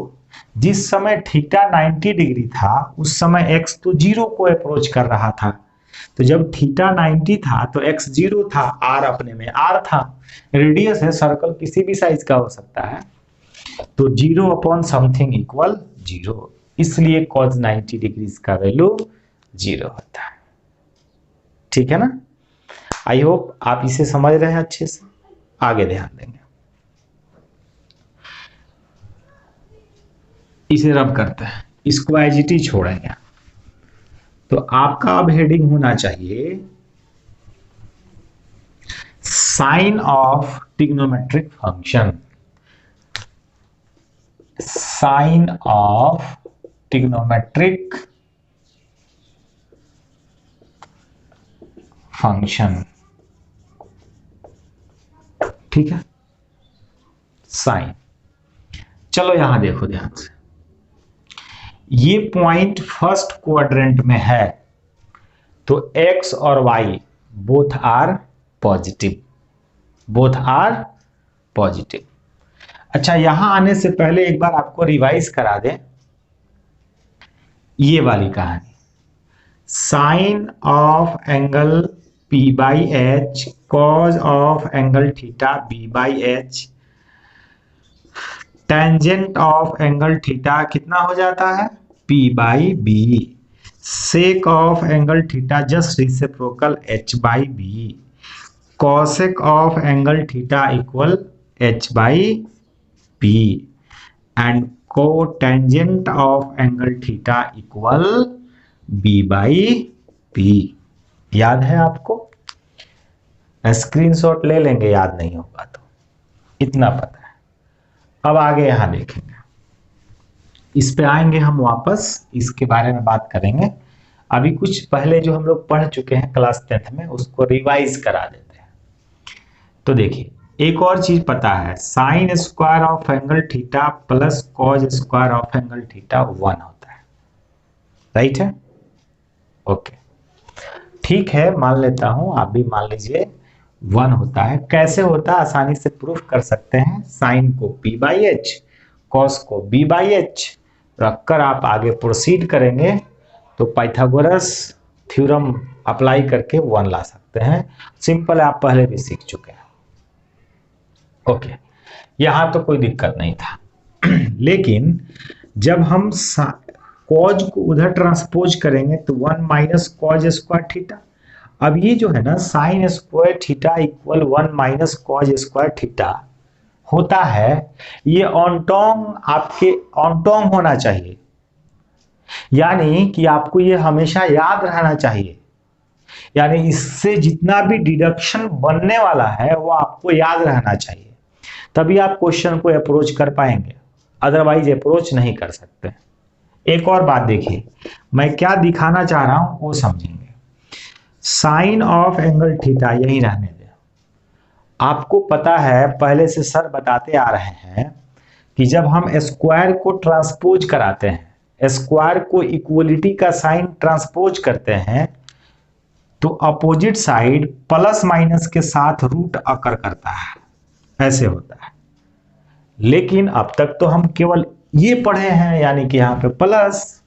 जिस समय थीटा 90 डिग्री था उस समय x तो 0 को अप्रोच कर रहा था, तो जब थीटा 90 था तो x 0 था, r अपने में r था, रेडियस है, सर्कल किसी भी साइज का हो सकता है, तो 0 अपॉन समथिंग इक्वल 0, इसलिए cos 90 डिग्रीज का वैल्यू 0 होता है। ठीक है ना? आई होप आप इसे समझ रहे हैं अच्छे से, आगे ध्यान देंगे। इसे रब करते हैं, इसको एजिटी छोड़ेंगे। तो आपका अब हेडिंग होना चाहिए sign of trigonometric function, sign of trigonometric function. ठीक है, साइन। चलो यहां देखो ध्यान से, ये पॉइंट फर्स्ट क्वाड्रेंट में है तो x और y both are positive, both are positive. अच्छा, यहां आने से पहले एक बार आपको रिवाइज करा दें ये वाली कहानी। Sine of angle p by h, cos of angle theta b by h, tangent of angle theta कितना हो जाता है, p by b, sec of angle theta just reciprocal h by b, cosec of angle theta equal h by p, and cotangent of angle theta equal b by p। याद है आपको? Screenshot ले लेंगे, याद नहीं होगा तो, इतना पता है। अब आगे यहां देखेंगे, इस पे आएंगे हम वापस, इसके बारे में बात करेंगे। अभी कुछ पहले जो हम लोग पढ़ चुके हैं क्लास 10th में उसको रिवाइज करा देते हैं। तो देखिए एक और चीज पता है, sign square of angle theta plus cos square of angle theta 1 होता है, राइट है? ओके, ठीक है, मान लेता हूं, आप भी मान लीजिए 1 होता है। कैसे होता है आसानी से प्रूफ कर सकते हैं, साइन को p बाई एच, कॉस को b बाई एच रखकर आप आगे प्रोसीड करेंगे तो पाइथागोरस थ्योरम अप्लाई करके 1 ला सकते हैं। सिंपल, आप पहले भी सीख चुके हैं। ओके, यहां तो कोई दिक्कत नहीं था लेकिन जब हम कॉज को उधर ट्रांसपोज करेंगे तो 1 माइनस कॉज स्क्वायर थीटा। अब ये जो है ना sign square theta equal 1 minus cos square theta होता है, ये ऑनटोंग आपके ऑनटोंग होना चाहिए, यानी कि आपको ये हमेशा याद रहना चाहिए यानी इससे जितना भी डिडक्शन बनने वाला है वो आपको याद रहना चाहिए, तभी आप क्वेश्चन को अप्रोच कर पाएंगे, अदरवाइज अप्रोच नहीं कर सकते। एक और बात देखिए, मैं क्या दिखाना चाह रहा हूं वो समझेंगे। साइन ऑफ एंगल थीटा यही रहने दे। आपको पता है, पहले से सर बताते आ रहे हैं कि जब हम स्क्वायर को ट्रांसपोज कराते हैं, स्क्वायर को इक्वलिटी का साइन ट्रांसपोज करते हैं, तो अपोजिट साइड प्लस माइनस के साथ रूट अकर करता है, ऐसे होता है। लेकिन अब तक तो हम केवल ये पढ़े हैं, यानी कि यहां पे प्लस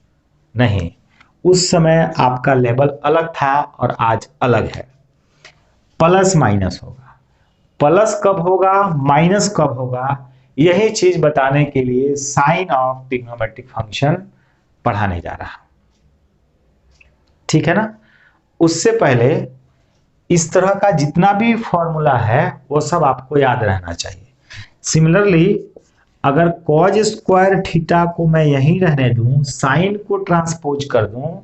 नहीं, उस समय आपका लेवल अलग था और आज अलग है। प्लस माइनस होगा, प्लस कब होगा माइनस कब होगा, यही चीज बताने के लिए साइन ऑफ ट्रिग्नोमेट्रिक फंक्शन पढ़ाने जा रहा हूं, ठीक है ना। उससे पहले इस तरह का जितना भी फॉर्मूला है वो सब आपको याद रहना चाहिए। सिमिलरली अगर कॉज स्क्वायर थीटा को मैं यहीं रहने दूं, साइन को ट्रांसपोज कर दूं,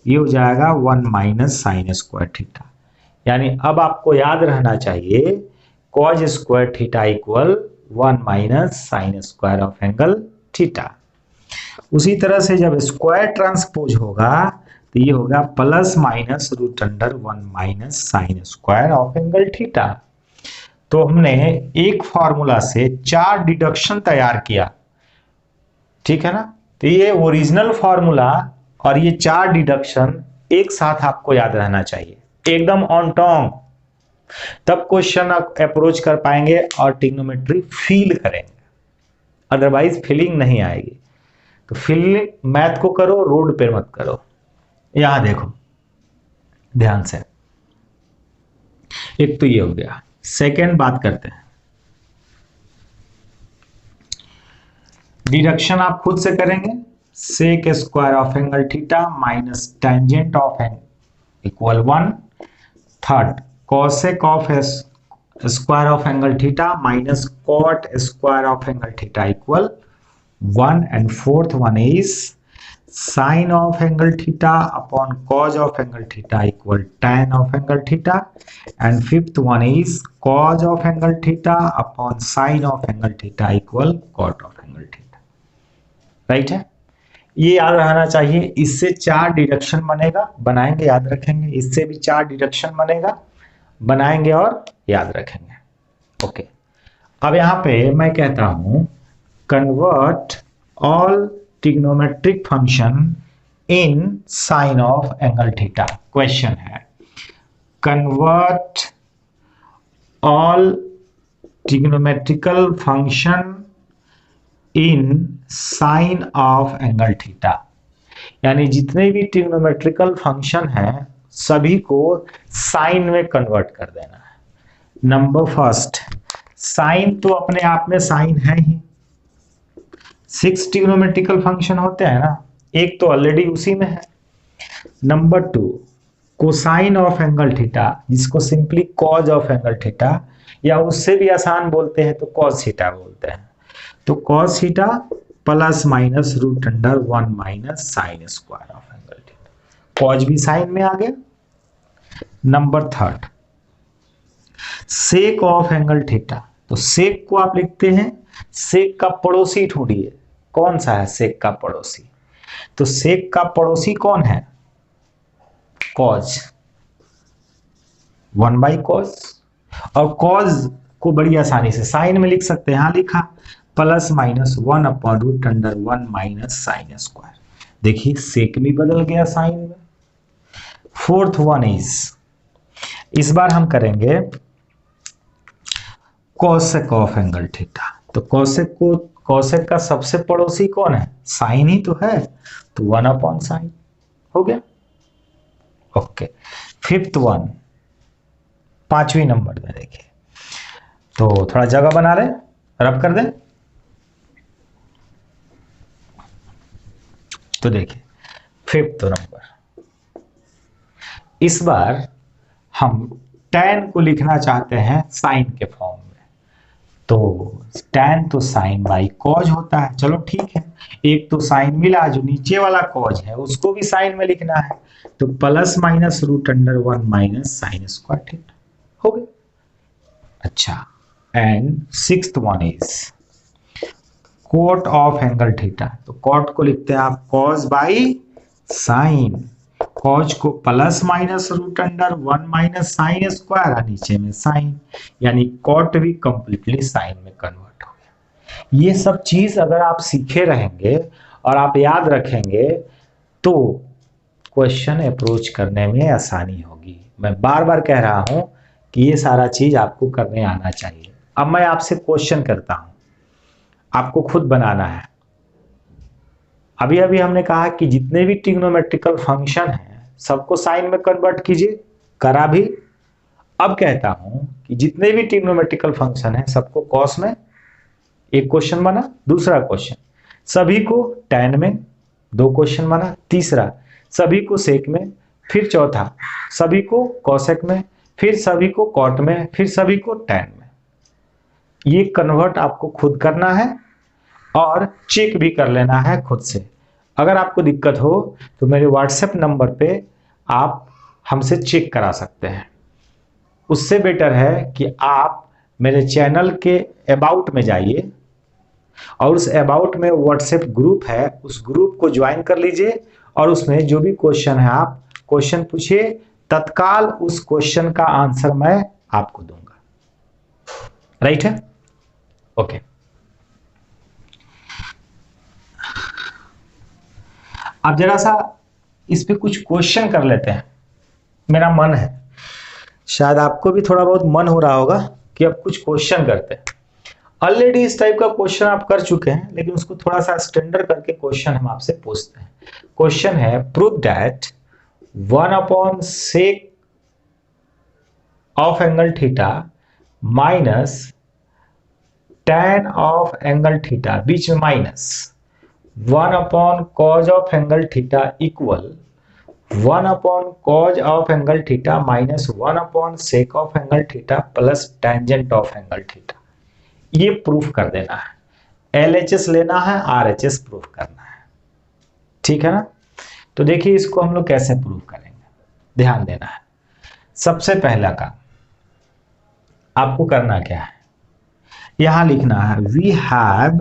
ये हो जाएगा 1 माइनस साइन स्क्वायर थीटा। यानी अब आपको याद रहना चाहिए cause square theta equal 1 minus sine square of angle theta. उसी तरह से जब स्क्वायर ट्रांसपोज होगा तो ये होगा plus minus root under 1 minus sine square of angle theta. तो हमने एक फॉर्मूला से 4 डिडक्शन तैयार किया, ठीक है ना। तो ये ओरिजिनल फॉर्मूला और ये 4 डिडक्शन एक साथ आपको याद रहना चाहिए, एकदम ऑन टॉन्ग, तब क्वेश्चन अप्रोच कर पाएंगे और ट्रिग्नोमेट्री फील करेंगे, अदरवाइज फीलिंग नहीं आएगी। तो फील मैथ को करो, रोड पे मत करो। यहां देखो ध्यान से, एक तो ये हो गया। सेकेंड बात करते हैं, डिडक्शन आप खुद से करेंगे। Sec square of angle theta minus tangent of angle equal 1। Third, cosec of square of angle theta minus cot square of angle theta equal 1। And fourth one is sine of angle theta upon cos of angle theta equal tan of angle theta. And fifth one is cos of angle theta upon sine of angle theta equal cot of angle theta. Right है, ये याद रहना चाहिए। इससे 4 deduction बनेगा, बनाएंगे याद रखेंगे। इससे भी 4 डिडक्शन बनेगा, बनाएंगे और याद रखेंगे। ओके, अब यहां पे मैं कहता हूं convert all trigonometric function in sine of angle theta. Question है convert all trigonometrical function in sine of angle theta, यानी जितने भी ट्रिग्नोमेट्रिकल फंक्शन हैं सभी को साइन में कन्वर्ट कर देना है। नंबर फर्स्ट, साइन तो अपने आप में साइन है ही, 6 ट्रिग्नोमेट्रिकल फंक्शन होते हैं ना, एक तो ऑलरेडी उसी में है। Number 2, cosine of angle theta, जिसको simply cos of angle theta या उससे भी आसान बोलते हैं तो कॉस थीटा बोलते हैं। तो cos theta plus minus root under 1 minus sine square of angle theta, cos भी साइन में आ गया। Number 3, sec of angle theta, तो सेक को आप लिखते हैं, सेक का पड़ोसी ढूंढिए, कौन सा है सेक का पड़ोसी। तो सेक का पड़ोसी कौन है, कॉज, 1 बाई कॉज। और कॉज को बड़ी आसानी से साइन में लिख सकते हैं, यहां लिखा plus minus 1 upon root under 1 minus sine square. देखिए सेक भी बदल गया साइन में। फोर्थ वन इज, इस बार हम करेंगे कोसेक ऑफ एंगल थीटा। तो कोसेक का सबसे पड़ोसी कौन है, साइन ही तो है, तो 1 अपॉन साइन हो गया। ओके, फिफ्थ वन, 5वीं नंबर में देखिए, तो थोड़ा जगह बना रहे, रब कर दें। तो देखिए फिफ्थ नंबर, इस बार हम tan को लिखना चाहते हैं साइन के फॉर्म में। तो tan तो साइन बाई कॉज होता है। चलो ठीक है, एक तो साइन मिला, जो नीचे वाला कॉज है उसको भी साइन में लिखना है, तो plus minus root under 1 minus sine square theta हो गया। अच्छा, and sixth one is cot of angle theta. तो कॉट को लिखते हैं आप कॉज बाई साइन, कॉज को plus minus root under 1 minus sine square और नीचे में साइन, यानी कॉट भी कंप्लीटली साइन में कन्वर्ट हो गया। ये सब चीज अगर आप सीखे रहेंगे और आप याद रखेंगे तो क्वेश्चन अप्रोच करने में आसानी होगी। मैं बार बार कह रहा हूं कि ये सारा चीज आपको करने आना चाहिए। अब मैं आपसे क्वेश्चन करता हूं, आपको खुद बनाना है। अभी अभी हमने कहा कि जितने भी ट्रिग्नोमेट्रिकल फंक्शन हैं सबको साइन में कन्वर्ट कीजिए, करा भी। अब कहता हूं कि जितने भी ट्रिग्नोमेट्रिकल फंक्शन हैं सबको कॉस में, एक क्वेश्चन बना। दूसरा क्वेश्चन सभी को टैन में, दो क्वेश्चन बना। तीसरा सभी को सेक में, फिर चौथा सभी को कॉसेक में, फिर सभी को कॉट में, फिर सभी को टैन में। ये कन्वर्ट आपको खुद करना है और चेक भी कर लेना है खुद से। अगर आपको दिक्कत हो तो मेरे व्हाट्सएप नंबर पे आप हमसे चेक करा सकते हैं। उससे बेटर है कि आप मेरे चैनल के अबाउट में जाइए और उस अबाउट में व्हाट्सएप ग्रुप है, उस ग्रुप को ज्वाइन कर लीजिए और उसमें जो भी क्वेश्चन है आप क्वेश्चन पूछिए, तत्काल उस क्वेश्चन का आंसर मैं आपको दूंगा। राइट है? ओके। अब जरा सा इस पे कुछ क्वेश्चन कर लेते हैं, मेरा मन है, शायद आपको भी थोड़ा बहुत मन हो रहा होगा कि अब कुछ क्वेश्चन करते हैं। ऑलरेडी इस टाइप का क्वेश्चन आप कर चुके हैं, लेकिन उसको थोड़ा सा स्टैंडर्ड करके क्वेश्चन हम आपसे पूछते हैं। क्वेश्चन है prove that 1 upon sec of angle theta minus tan of angle theta, बीच में minus 1 upon cos of angle theta equal 1 upon cos of angle theta minus 1 upon sec of angle theta plus tangent of angle theta. ये proof कर देना है, LHS लेना है, RHS proof करना है। ठीक है ना? तो देखिए इसको हम लोग कैसे प्रूफ करेंगे, ध्यान देना है। सबसे पहला काम आपको करना क्या है, यहां लिखना है we have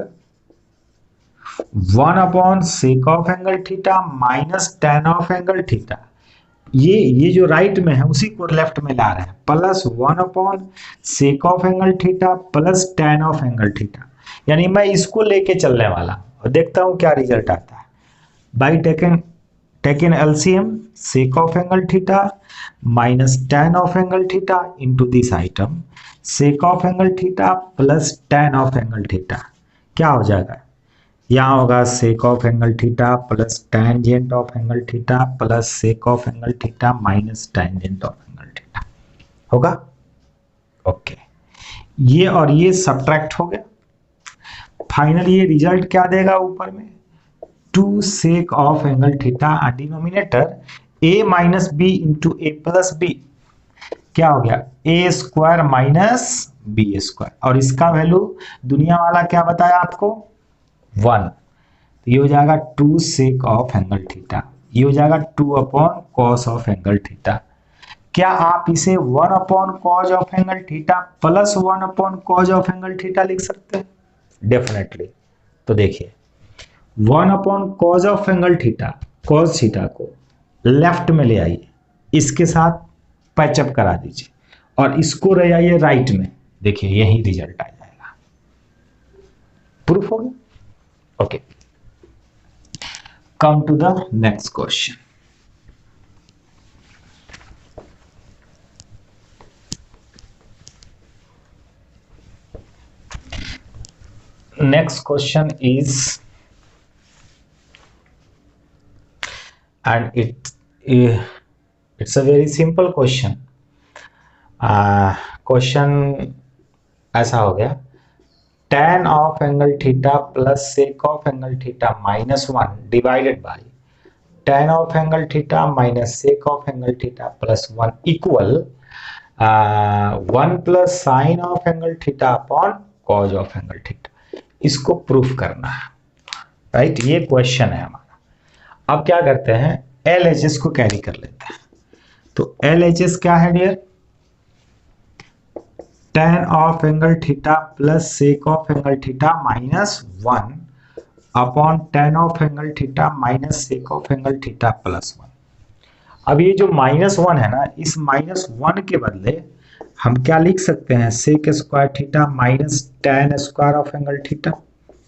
1 upon sec of angle theta minus tan of angle theta. ये जो राइट में है उसी को लेफ्ट में ला रहे हैं, plus 1 upon sec of angle theta plus tan of angle theta. यानी मैं इसको लेके चलने वाला हूं और देखता हूं क्या रिजल्ट आता है। By taken LCM sec of angle theta minus tan of angle theta into this item sec of angle theta plus tan of angle theta. क्या हो जाएगा, यहाँ होगा सेक of angle theta plus tangent of angle theta plus sec of angle theta minus tangent of angle theta होगा। Okay, ये और ये subtract हो गया। फाइनली ये रिजल्ट क्या देगा ऊपर में, 2 sec of angle theta, denominator a minus b into a plus b. क्या हो गया, a square minus B square, और इसका वैल्यू दुनिया वाला क्या बताया आपको, 1। तो ये हो जाएगा 2 सेक ऑफ एंगल थीटा, ये हो जाएगा 2 upon cos of angle theta. क्या आप इसे 1 upon cos of angle theta plus 1 upon cos of angle theta लिख सकते हैं? डेफिनेटली। तो देखिए 1 upon cos of angle theta, cos theta को लेफ्ट में ले आइए, इसके साथ पैचअप करा दीजिए और इसको ले आइए राइट में, देखिए यही रिजल्ट आ जाएगा। प्रूफ हो गया। Okay, come to the next question. Next question is, and it's a very simple question. Question ऐसा हो गया, tan of angle theta plus sec of angle theta minus 1 divided by tan of angle theta minus sec of angle theta plus 1 equal 1 plus sign of angle theta upon cos of angle theta. इसको proof करना है, right. ये question है हमारा। अब क्या करते हैं, LHS को कैरी कर लेते हैं। तो LHS क्या है dear, tan of angle theta plus sec of angle theta minus 1 upon tan of angle theta minus sec of angle theta plus 1। अब ये जो -1 है ना, इस -1 के बदले हम क्या लिख सकते हैं, sec square theta minus tan square of angle theta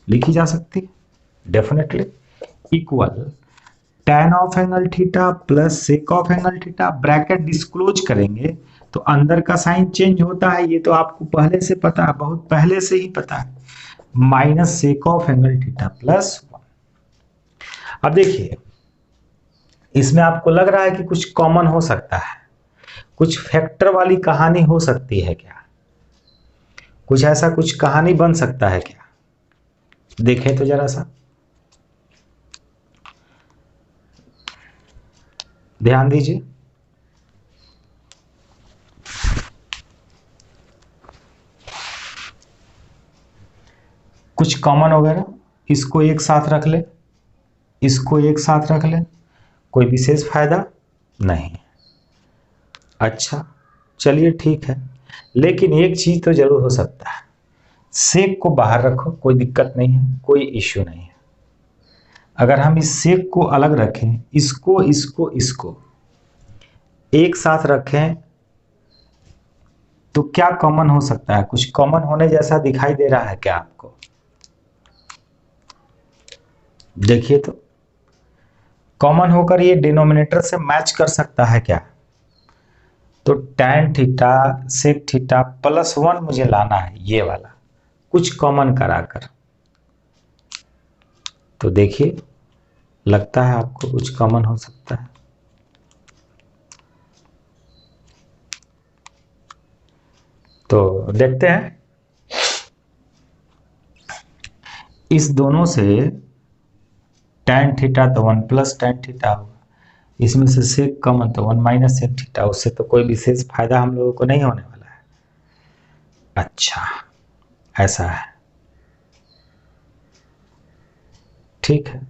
लिखी जा सकती है definitely, equal tan of angle theta plus sec of angle theta. Bracket disclose करेंगे तो अंदर का साइन चेंज होता है, ये तो आपको पहले से पता है, बहुत पहले से ही पता है, minus sec of angle theta plus 1। अब देखिए इसमें आपको लग रहा है कि कुछ कॉमन हो सकता है, कुछ फैक्टर वाली कहानी हो सकती है क्या, कुछ ऐसा कुछ कहानी बन सकता है क्या, देखें तो जरा सा ध्यान दीजिए। कुछ कॉमन वगैरह, इसको एक साथ रख ले, इसको एक साथ रख ले, कोई विशेष फायदा नहीं। अच्छा चलिए ठीक है, लेकिन एक चीज तो जरूर हो सकता है, सेक को बाहर रखो, कोई दिक्कत नहीं है, कोई इश्यू नहीं है। अगर हम इस सेक को अलग रखें, इसको इसको इसको एक साथ रखें, तो क्या कॉमन हो सकता है, कुछ कॉमन होने जैसा दिखाई दे रहा है क्या आपको, देखिए तो कॉमन होकर ये डिनोमिनेटर से मैच कर सकता है क्या। तो tan theta sec theta plus 1 मुझे लाना है, ये वाला कुछ कॉमन कराकर। तो देखिए लगता है आपको कुछ कॉमन हो सकता है। तो देखते हैं, इस दोनों से tan थीटा तो 1 प्लस tan थीटा होगा, इसमें से सेक कॉमन तो 1 माइनस सेक थीटा, उससे तो कोई विशेष फायदा हम लोगों को नहीं होने वाला है। अच्छा ऐसा है, ठीक है,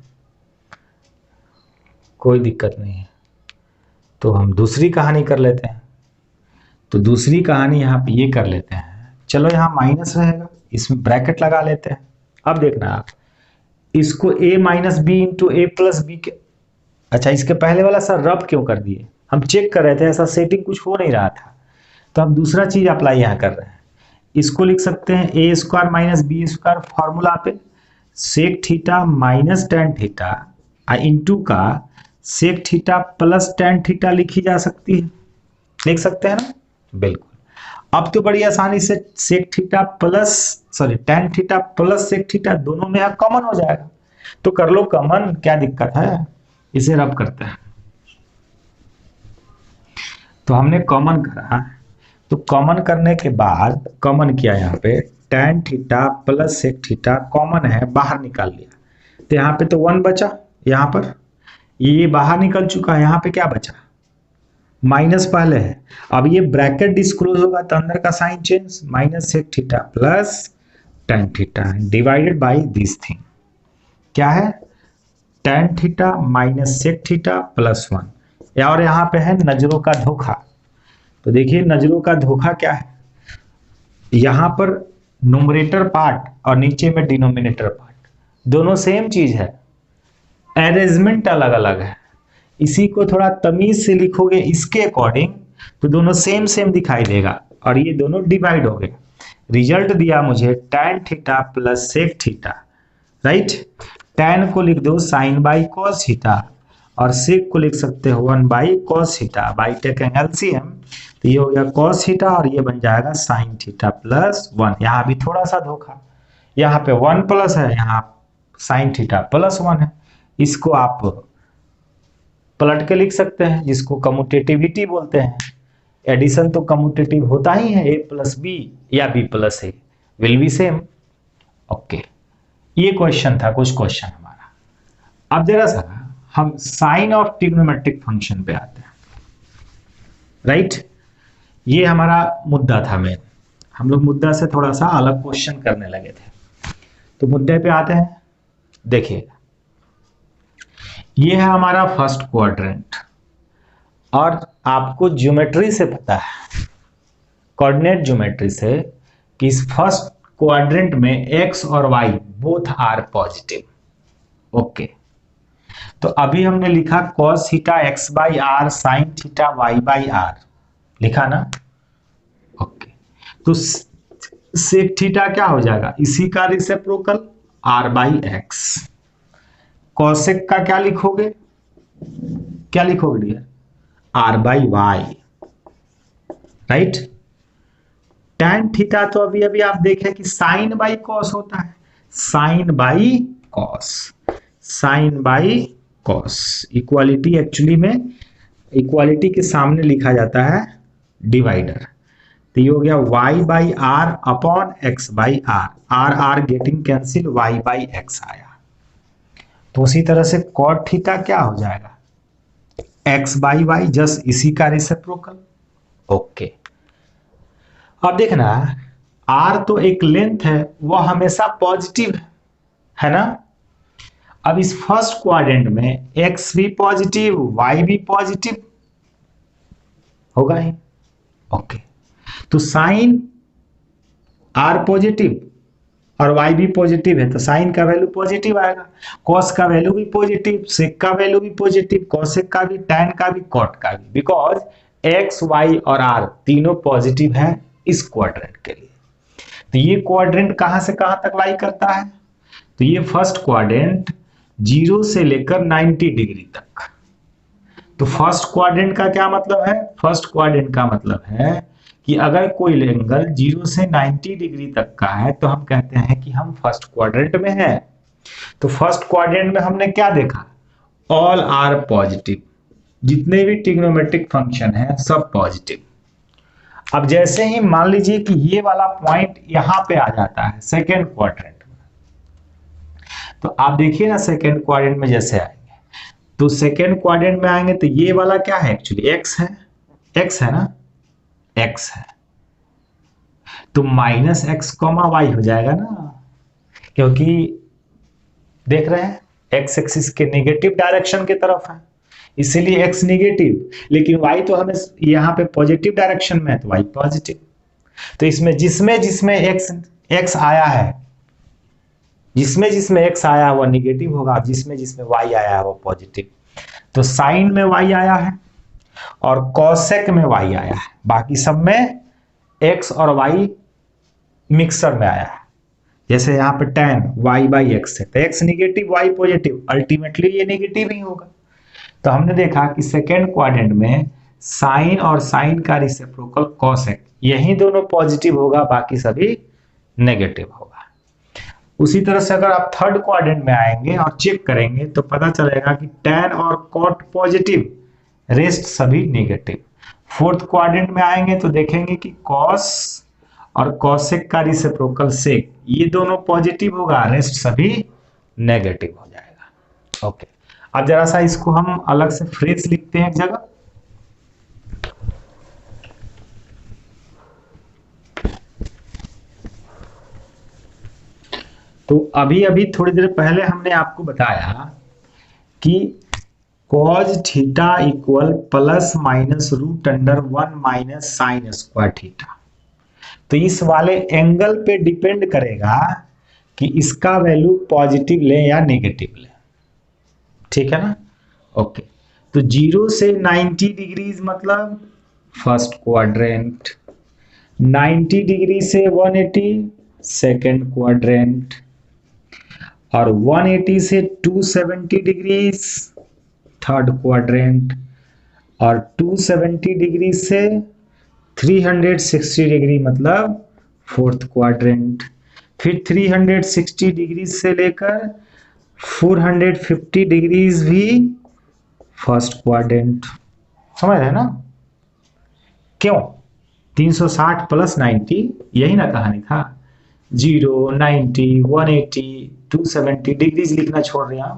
कोई दिक्कत नहीं है। तो हम दूसरी कहानी कर लेते हैं। तो दूसरी कहानी यहाँ पे ये कर लेते हैं, चलो यहाँ माइनस रहेगा, इसमें ब्रैकेट लगा लेते हैं। अब देखना आप, इसको a minus b into a plus b के, अच्छा इसके पहले वाला सर रब क्यों कर दिए, हम चेक कर रहे थे, ऐसा सेटिंग कुछ हो नहीं रहा था, तो हम दूसरा चीज अप्लाई यहाँ कर रहे हैं। इसको लिख सकते हैं A square minus B square, formula पे sec theta minus tan theta into का sec theta plus tan theta लिखी जा सकती है, लिख सकते हैं ना, बिल्कुल। अब तो बड़ी आसानी से sec theta plus tan theta plus sec theta दोनों में कॉमन हो जाएगा, तो कर लो कॉमन, क्या दिक्कत है, इसे रब करते हैं। तो हमने कॉमन करा, तो कॉमन करने के बाद कॉमन किया, यहाँ पे tan theta plus sec theta common है, बाहर निकाल लिया, तो यहाँ पे तो 1 बचा, यहाँ पर ये बाहर निकल चुका है, यहाँ पे क्या बचा, माइनस पहले है। अब ये ब्रैकेट डिस्क्लोज होगा तो अंदर का sign change, minus sec theta plus tan theta divided by this thing, क्या है tan theta minus sec theta plus 1। और यहाँ पे है नजरों का धोखा। तो देखिए नजरों का धोखा क्या है, यहाँ पर न्यूमरेटर पार्ट और नीचे में डिनोमिनेटर पार्ट दोनों सेम चीज है, अरेंजमेंट अलग अलग है। इसी को थोड़ा तमीज से लिखोगे इसके अकॉर्डिंग तो दोनों सेम सेम दिखाई देगा, और ये दोनों डिवाइड हो गए। रिजल्ट दिया मुझे tan theta plus sec theta, right. tan को लिख दो साइन बाई कॉस थीटा, और सेक को लिख सकते हो 1 by cos theta, by taking LCM, तो ये हो गया कॉस थीटा और ये बन जाएगा साइन थीटा प्लस 1। यहाँ भी थोड़ा सा धोखा, यहाँ पे 1 प्लस है, यहाँ साइन थीटा प्लस 1 है, इसको आप पलट के लिख सकते हैं, जिसको कम्यूटेटिविटी बोलते हैं। एडिशन तो कम्यूटेटिव होता ही है, a प्लस बी या b plus A will be same. Okay, ये क्वेश्चन था, कुछ क्वेश्चन हमारा। अब जरा सा हम साइन ऑफ ट्रिग्नोमेट्रिक फंक्शन पे आते हैं, राइट। ये हमारा मुद्दा था मेन, हम लोग मुद्दा से थोड़ा सा अलग क्वेश्चन करने लगे थे, तो मुद्दे पे आते हैं। देखिए, ये है हमारा फर्स्ट क्वाड्रेंट, और आपको ज्योमेट्री से पता है, कोऑर्डिनेट ज्योमेट्री से, कि इस फर्स्ट क्वाड्रेंट में एक्स और y both are positive. Okay, तो अभी हमने लिखा cos theta x by r sine theta y by r, लिखा ना। ओके, तो सेक थीटा क्या हो जाएगा, इसी का reciprocal r by x. Cosec का क्या लिखोगे, क्या लिखोगे dear, r by y, right. Tan theta तो अभी अभी आप देखें कि साइन बाई कॉस होता है, sine by cos, sine by cos. Equality actually में इक्वालिटी के सामने लिखा जाता है डिवाइडर, तो ये हो गया y by r upon x by r, r are getting cancel, y by x आया। तो उसी तरह से कॉट थीटा क्या हो जाएगा, x बाई वाई, जस्ट इसी का रेसिप्रोकल। ओके, अब देखना, r तो एक लेंथ है, वह हमेशा पॉजिटिव है ना। अब इस फर्स्ट क्वाड्रेंट में x भी पॉजिटिव, y भी पॉजिटिव होगा ही। ओके, तो साइन r पॉजिटिव और y भी पॉजिटिव है, तो साइन का वैल्यू पॉजिटिव आएगा, कॉस का वैल्यू भी पॉजिटिव, सेक का वैल्यू भी पॉजिटिव, कॉसेक का भी, टैन का भी, कॉट का भी, बिकॉज x, y और r तीनों पॉजिटिव है इस क्वाड्रेंट के लिए। तो ये क्वाड्रेंट कहां से कहां तक लाई करता है, तो ये फर्स्ट क्वाड्रेंट 0 से लेकर 90 डिग्री तक। तो फर्स्ट क्वाड्रेंट का क्या मतलब है, फर्स्ट क्वाड्रेंट का मतलब है कि अगर कोई एंगल 0 से 90 डिग्री तक का है तो हम कहते हैं कि हम फर्स्ट क्वाड्रेंट में हैं। तो फर्स्ट क्वाड्रेंट में हमने क्या देखा, ऑल आर पॉजिटिव, जितने भी ट्रिग्नोमेट्रिक फंक्शन हैं सब पॉजिटिव। अब जैसे ही मान लीजिए कि ये वाला पॉइंट यहां पे आ जाता है सेकेंड क्वाड्रेंट में, तो आप देखिए ना सेकेंड क्वाड्रेंट में जैसे आएंगे, तो सेकेंड क्वाड्रेंट में आएंगे तो ये वाला क्या है, एक्चुअली एक्स है, एक्स है ना, एक्स है, तो माइनस एक्स कॉमा वाई हो जाएगा ना, क्योंकि देख रहे हैं एक्स एक्सिस के नेगेटिव डायरेक्शन की तरफ है, इसीलिए एक्स नेगेटिव, लेकिन वाई तो हमें यहाँ पे पॉजिटिव डायरेक्शन में है, तो वाई पॉजिटिव। तो इसमें जिसमें जिसमें एक्स आया है, जिसमें जिसमें एक्स आया है वह निगेटिव होगा, जिसमें जिसमें वाई आया है वो पॉजिटिव। तो साइन में वाई आया है और कॉसेक में वाई आया है, बाकी सब में एक्स और वाई मिक्सर में आया है। जैसे यहाँ पे tan y बाई एक्स है, तो x negative y positive, ultimately ये नेगेटिव ही होगा। तो हमने देखा कि सेकेंड क्वाड्रेंट में साइन और साइन का रेसिप्रोकल कॉसेक, यही दोनों पॉजिटिव होगा, बाकी सभी नेगेटिव होगा। उसी तरह से अगर आप थर्ड क्वाड्रेंट में आएंगे और चेक करेंगे तो पता चलेगा कि tan और cot पॉजिटिव, रेस्ट सभी नेगेटिव। फोर्थ क्वाड्रेंट में आएंगे तो देखेंगे कि cos और कॉसेक का रेसिप्रोकल सेक, ये दोनों पॉजिटिव होगा, रेस्ट सभी नेगेटिव हो जाएगा। ओके, अब जरा सा इसको हम अलग से फ्रेज लिखते हैं एक जगह। तो अभी अभी थोड़ी देर पहले हमने आपको बताया कि cos theta equal plus minus root under 1 minus sine square theta. तो इस वाले एंगल पे डिपेंड करेगा कि इसका वैल्यू पॉजिटिव ले या नेगेटिव ले, ठीक है ना। ओके, तो 0 से 90 डिग्रीज मतलब फर्स्ट क्वाड्रेंट, 90 डिग्री से 180 सेकेंड क्वाड्रेंट, और 180 से 270 डिग्रीज थर्ड क्वाड्रेंट, और 270 डिग्री से 360 डिग्री मतलब फोर्थ क्वाड्रेंट, फिर 360 डिग्री से लेकर 450 डिग्रीज भी फर्स्ट क्वाड्रेंट। समझ रहे हैं ना, क्यों 360 प्लस 90, यही ना कहानी था। 0, 90, 180, 270 डिग्रीज लिखना छोड़ रहे हैं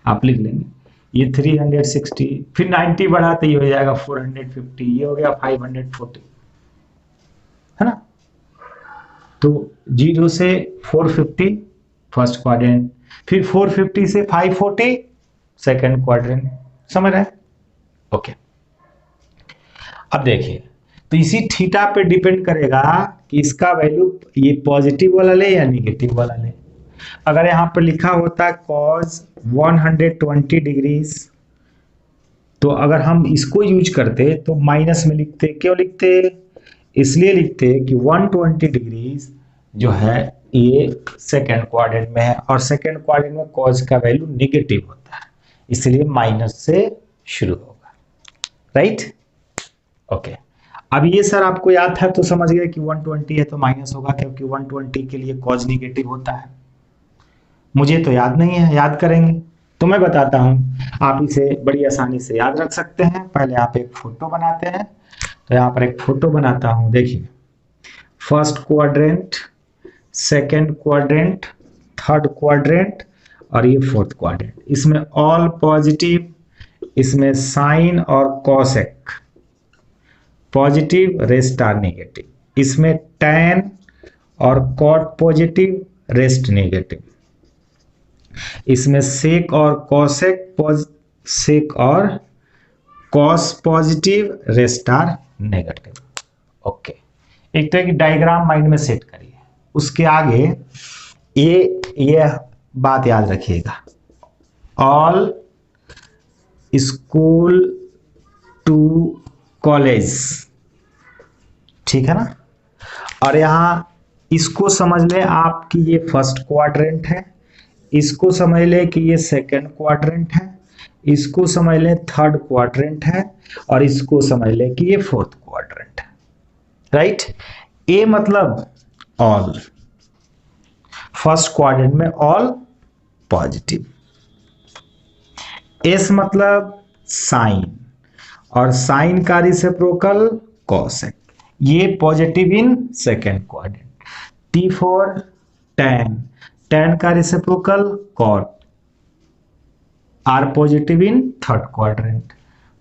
आप लिख लेंगे, ये 360, फिर 90 बढ़ा तो ये हो जाएगा 450, ये हो गया 540, है ना। तो 0 से 450 फर्स्ट क्वाड्रेंट, फिर 450 से 540 सेकंड क्वाड्रेंट। समझ रहे हैं? ओके। अब देखिए, तो इसी थीटा पे डिपेंड करेगा कि इसका वैल्यू ये पॉजिटिव वाला ले या निगेटिव वाला ले। अगर यहाँ पर लिखा होता cos 120 डिग्रीज, तो अगर हम इसको यूज करते तो माइनस में लिखते। क्यों लिखते? इसलिए लिखते कि 120 डिग्रीज जो है ये सेकेंड क्वाड्रेंट में है, और सेकेंड क्वाड्रेंट में cos का वैल्यू निगेटिव होता है, इसलिए माइनस से शुरू होगा। राइट? ओके। अब ये सर आपको याद था तो समझ गए कि 120 है तो माइनस होगा, क्योंकि 120 के लिए cos निगेटिव होता है। मुझे तो याद नहीं है, याद करेंगे तो मैं बताता हूं, आप इसे बड़ी आसानी से याद रख सकते हैं। पहले आप एक फोटो बनाते हैं, तो यहाँ पर एक फोटो बनाता हूं। देखिए, first quadrant, second quadrant, third quadrant और ये फोर्थ क्वाड्रेंट। इसमें ऑल पॉजिटिव, इसमें साइन और cosec positive, rest are negative. इसमें tan और cot पॉजिटिव, रेस्ट नेगेटिव। इसमें सेक और cos positive, rest are negative. Okay, एक तरह की डायग्राम माइंड में सेट करिए। उसके आगे ये बात याद रखिएगा, ऑल स्कूल टू कॉलेज, ठीक है ना। और यहां इसको समझ ले आप कि ये फर्स्ट क्वाड्रेंट है, इसको समझ ले कि ये सेकंड क्वाड्रेंट है, इसको समझ ले थर्ड क्वाड्रेंट है, और इसको समझ ले कि ये फोर्थ क्वाड्रेंट है। राइट? ए मतलब ऑल, फर्स्ट क्वाड्रेंट में ऑल पॉजिटिव। एस मतलब साइन, और साइन का रेसिप्रोकल कॉसेक, ये positive in second quadrant. T for tan, tan का reciprocal cot, are positive in third quadrant.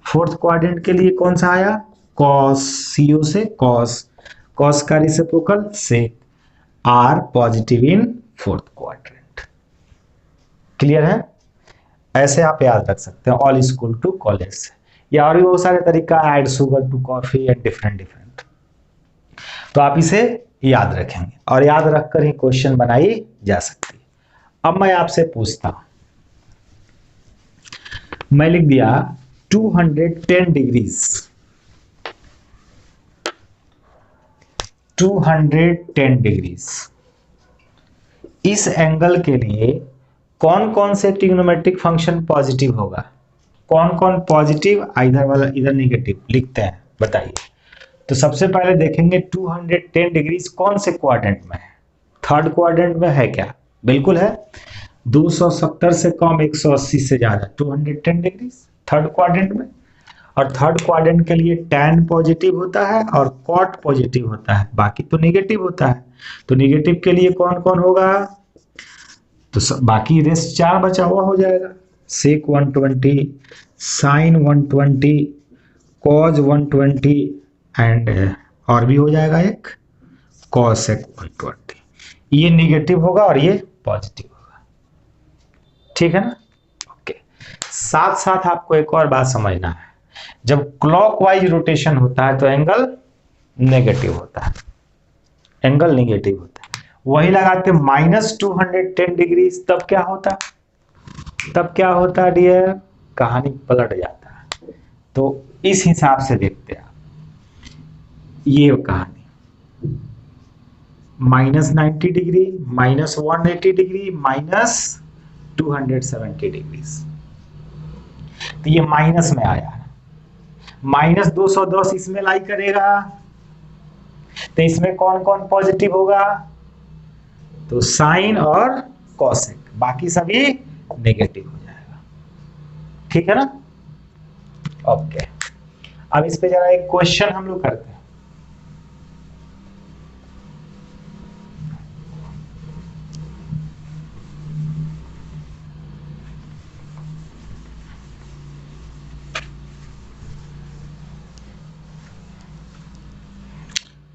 Fourth quadrant के लिए कौन सा आया? कॉस, सीओ से कॉस, कॉस का reciprocal sec, are positive in fourth quadrant. Clear है? ऐसे आप याद रख सकते हैं, ऑल स्कूल टू कॉलेज से। या और भी बहुत सारे तरीका, add sugar to coffee and different. तो आप इसे याद रखेंगे और याद रखकर ही क्वेश्चन बनाई जा सकती है। अब मैं आपसे पूछता हूं, मैं लिख दिया 210 डिग्रीज, 210 डिग्रीज। इस एंगल के लिए कौन कौन से ट्रिग्नोमेट्रिक फंक्शन पॉजिटिव होगा? कौन कौन पॉजिटिव, इधर वाला इधर निगेटिव, लिखते हैं, बताइए। तो सबसे पहले देखेंगे 210 डिग्रीज कौन से क्वाड्रेंट में है? थर्ड क्वाड्रेंट में है क्या? बिल्कुल है। 270 से कम, 180 से ज्यादा, 210 डिग्रीज थर्ड क्वाड्रेंट में। और थर्ड क्वाड्रेंट के लिए tan पॉजिटिव होता है और cot पॉजिटिव होता है, बाकी तो निगेटिव होता है। तो निगेटिव के लिए कौन कौन होगा? तो बाकी रेस्ट 4 बचा हुआ हो जाएगा। सेक 120, साइन 120, कॉज 120 एंड और भी हो जाएगा एक कॉसेक 120। ये निगेटिव होगा और ये पॉजिटिव होगा। ठीक है ना? ओके। साथ साथ आपको एक और बात समझना है, जब क्लॉकवाइज रोटेशन होता है तो एंगल नेगेटिव होता है, एंगल नेगेटिव होता है। वही लगाते -210 डिग्री, तब क्या होता? तब क्या होता डियर? कहानी पलट जाता है। तो इस हिसाब से देखते हैं ये कहानी, -90 डिग्री, -180 डिग्री, -270 डिग्री। तो ये माइनस में आया, -210 इसमें लाई करेगा, तो इसमें कौन कौन पॉजिटिव होगा? तो साइन और कॉसेक, बाकी सभी नेगेटिव हो जाएगा। ठीक है ना? ओके। अब इस पे जरा एक क्वेश्चन हम लोग करते हैं।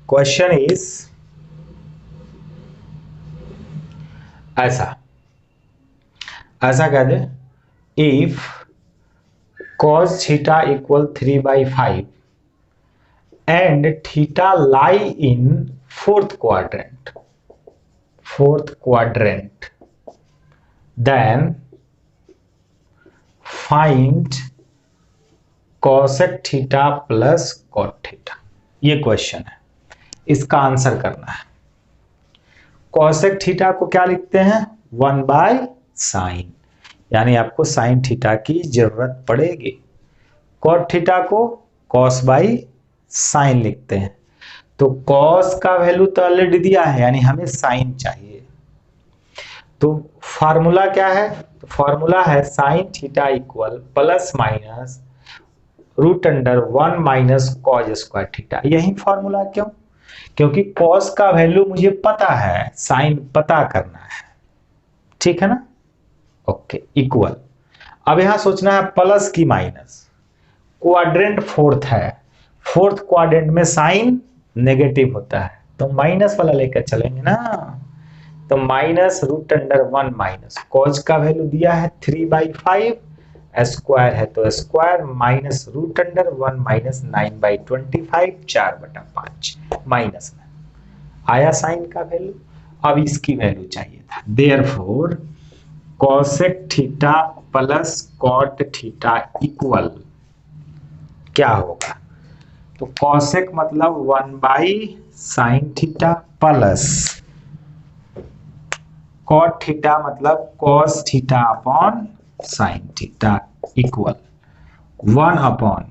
Question is, ऐसा ऐसा कह दे, if cos theta equal 3/5 and theta lie in fourth quadrant, then find cosec theta plus cot theta. ये क्वेश्चन है, इसका आंसर करना है। cosec थीटा को क्या लिखते हैं, 1/sin, यानी आपको sin थीटा की जरूरत पड़ेगी। cot थीटा को cos/sin लिखते हैं। तो cos का वैल्यू तो ऑलरेडी दिया है, यानी हमें sin चाहिए। तो फार्मूला क्या है, तो फार्मूला है sin theta equal plus minus √1 minus cos square theta. यही फार्मूला क्यों, क्योंकि cos का वैल्यू मुझे पता है, sin पता करना है, ठीक है ना। Okay, equal. अब यहां सोचना है प्लस की माइनस, क्वाड्रेंट फोर्थ है, फोर्थ क्वाड्रेंट में साइन नेगेटिव होता है, तो माइनस वाला लेकर चलेंगे ना। तो माइनस √1 माइनस कॉज का वैल्यू दिया है 3/5, स्क्वायर है तो स्क्वायर, माइनस √1 माइनस 9/25, 4/5 माइनस में आया साइन का वैल्यू। अब इसकी वैल्यू चाहिए था, therefore cosec theta plus cot theta equal क्या होगा, तो कॉसेक मतलब 1/sin theta plus cot theta मतलब cos theta upon sine theta equal 1/,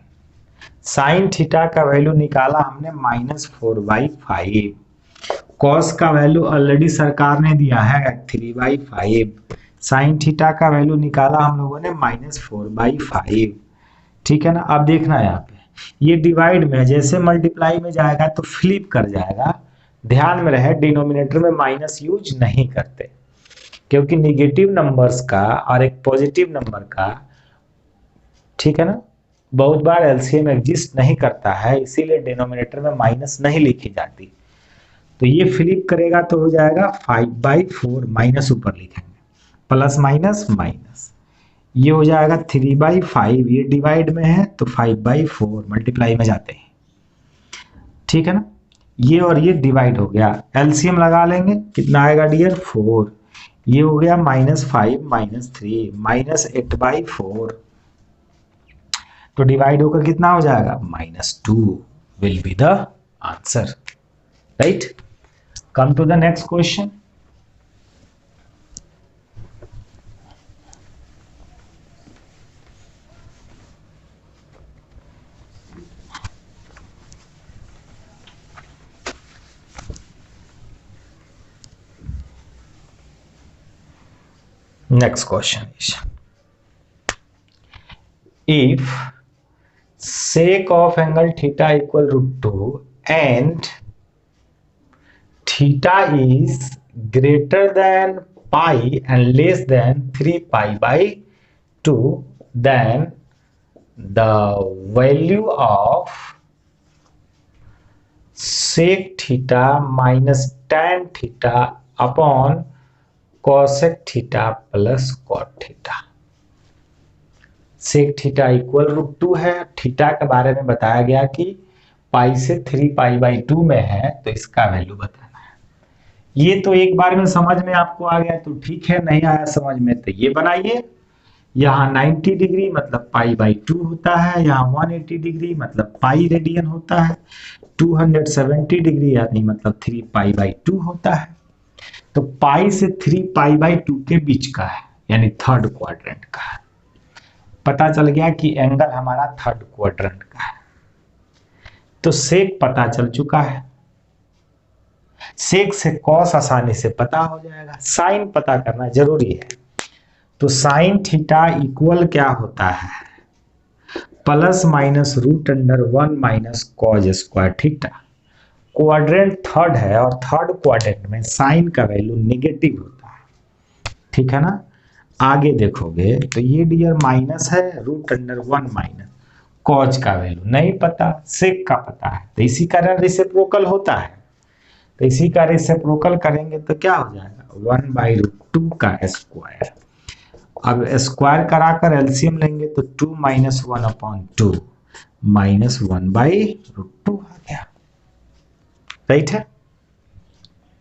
sine theta का वैल्यू निकाला हमने -4/5, कॉस का वैल्यू ऑलरेडी सरकार ने दिया है 3/5, साइन थीटा का वैल्यू निकाला हम लोगों ने -4/5, ठीक है ना। अब देखना यहाँ पे ये डिवाइड में, जैसे मल्टीप्लाई में जाएगा तो फ्लिप कर जाएगा। ध्यान में रहे डिनोमिनेटर में माइनस यूज नहीं करते, क्योंकि निगेटिव नंबर्स का और एक पॉजिटिव नंबर का, ठीक है ना, बहुत बार एलसीएम एग्जिस्ट नहीं करता है, इसीलिए डिनोमिनेटर में माइनस नहीं लिखी जाती। तो ये फ्लिप करेगा तो हो जाएगा 5/4, माइनस ऊपर लिखेंगे, प्लस माइनस माइनस, ये हो जाएगा 3/5, ये डिवाइड में है तो 5/4, मल्टीप्लाई में जाते हैं, ठीक है ना। ये और ये डिवाइड हो गया, एलसीएम लगा लेंगे, कितना आएगा डियर 4, ये हो गया -5 -3 -8/4, तो डिवाइड होकर कितना हो जाएगा -2 will be the answer, right. Come to the next question. Next question is, if sec of angle theta equal √2 and theta is greater than pi and less than 3π/2, then the value of sec theta minus tan theta upon cosec theta plus cot theta. Sec theta equal √2 है, theta के बारे में बताया गया कि पाई से 3π/2 में है, तो इसका वैल्यू बताना है। ये तो एक बार में समझ में आपको आ गया तो ठीक है, नहीं आया समझ में तो ये बनाइए। यहाँ 90 डिग्री मतलब π/2 होता है, यहाँ 180 डिग्री मतलब पाई रेडियन होता है, 270 डिग्री यानी मतलब 3π/2 होता है। तो पाई से 3π/2 के बीच का है, यानी थर्ड क्वाड्रेंट का है। पता चल गया कि एंगल हमारा थर्ड क्वाड्रेंट का है। तो सेक पता चल चुका है, सेक से कॉस आसानी से पता हो जाएगा, साइन पता करना जरूरी है। तो साइन थीटा इक्वल क्या होता है, plus minus √1 minus cos square theta. Quadrant third है और थर्ड क्वाड्रेंट में साइन का वैल्यू नेगेटिव होता है, ठीक है ना। आगे देखोगे तो ये डियर माइनस है, √1 माइनस कॉज का वैल्यू नहीं पता, सेक का पता है, तो इसी कारण रेसिप्रोकल होता है। तो इसी का रेसिप्रोकल करेंगे तो क्या हो जाएगा, 1/√2 2 का स्क्वायर। अब स्क्वायर कराकर एलसीएम लेंगे तो 2 माइनस 1/2 माइनस 1/√2 आ गया। राइट है,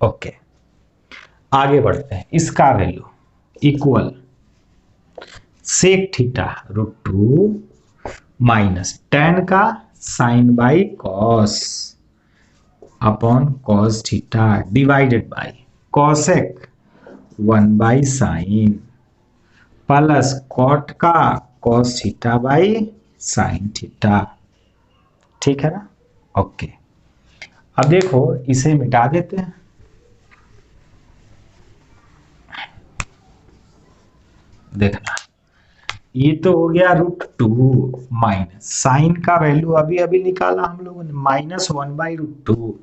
ओके। आगे बढ़ते हैं, इसका value equal sec theta √2 minus tan का sine by cos upon cos theta divided by cosec 1/sin plus cot का cos theta by sine theta. ठीक है ना, ओके। अब देखो इसे मिटा देते हैं। देखना, ये तो हो गया √2 माइनस साइन का वैल्यू अभी अभी निकाला हम लोगों ने -1/√2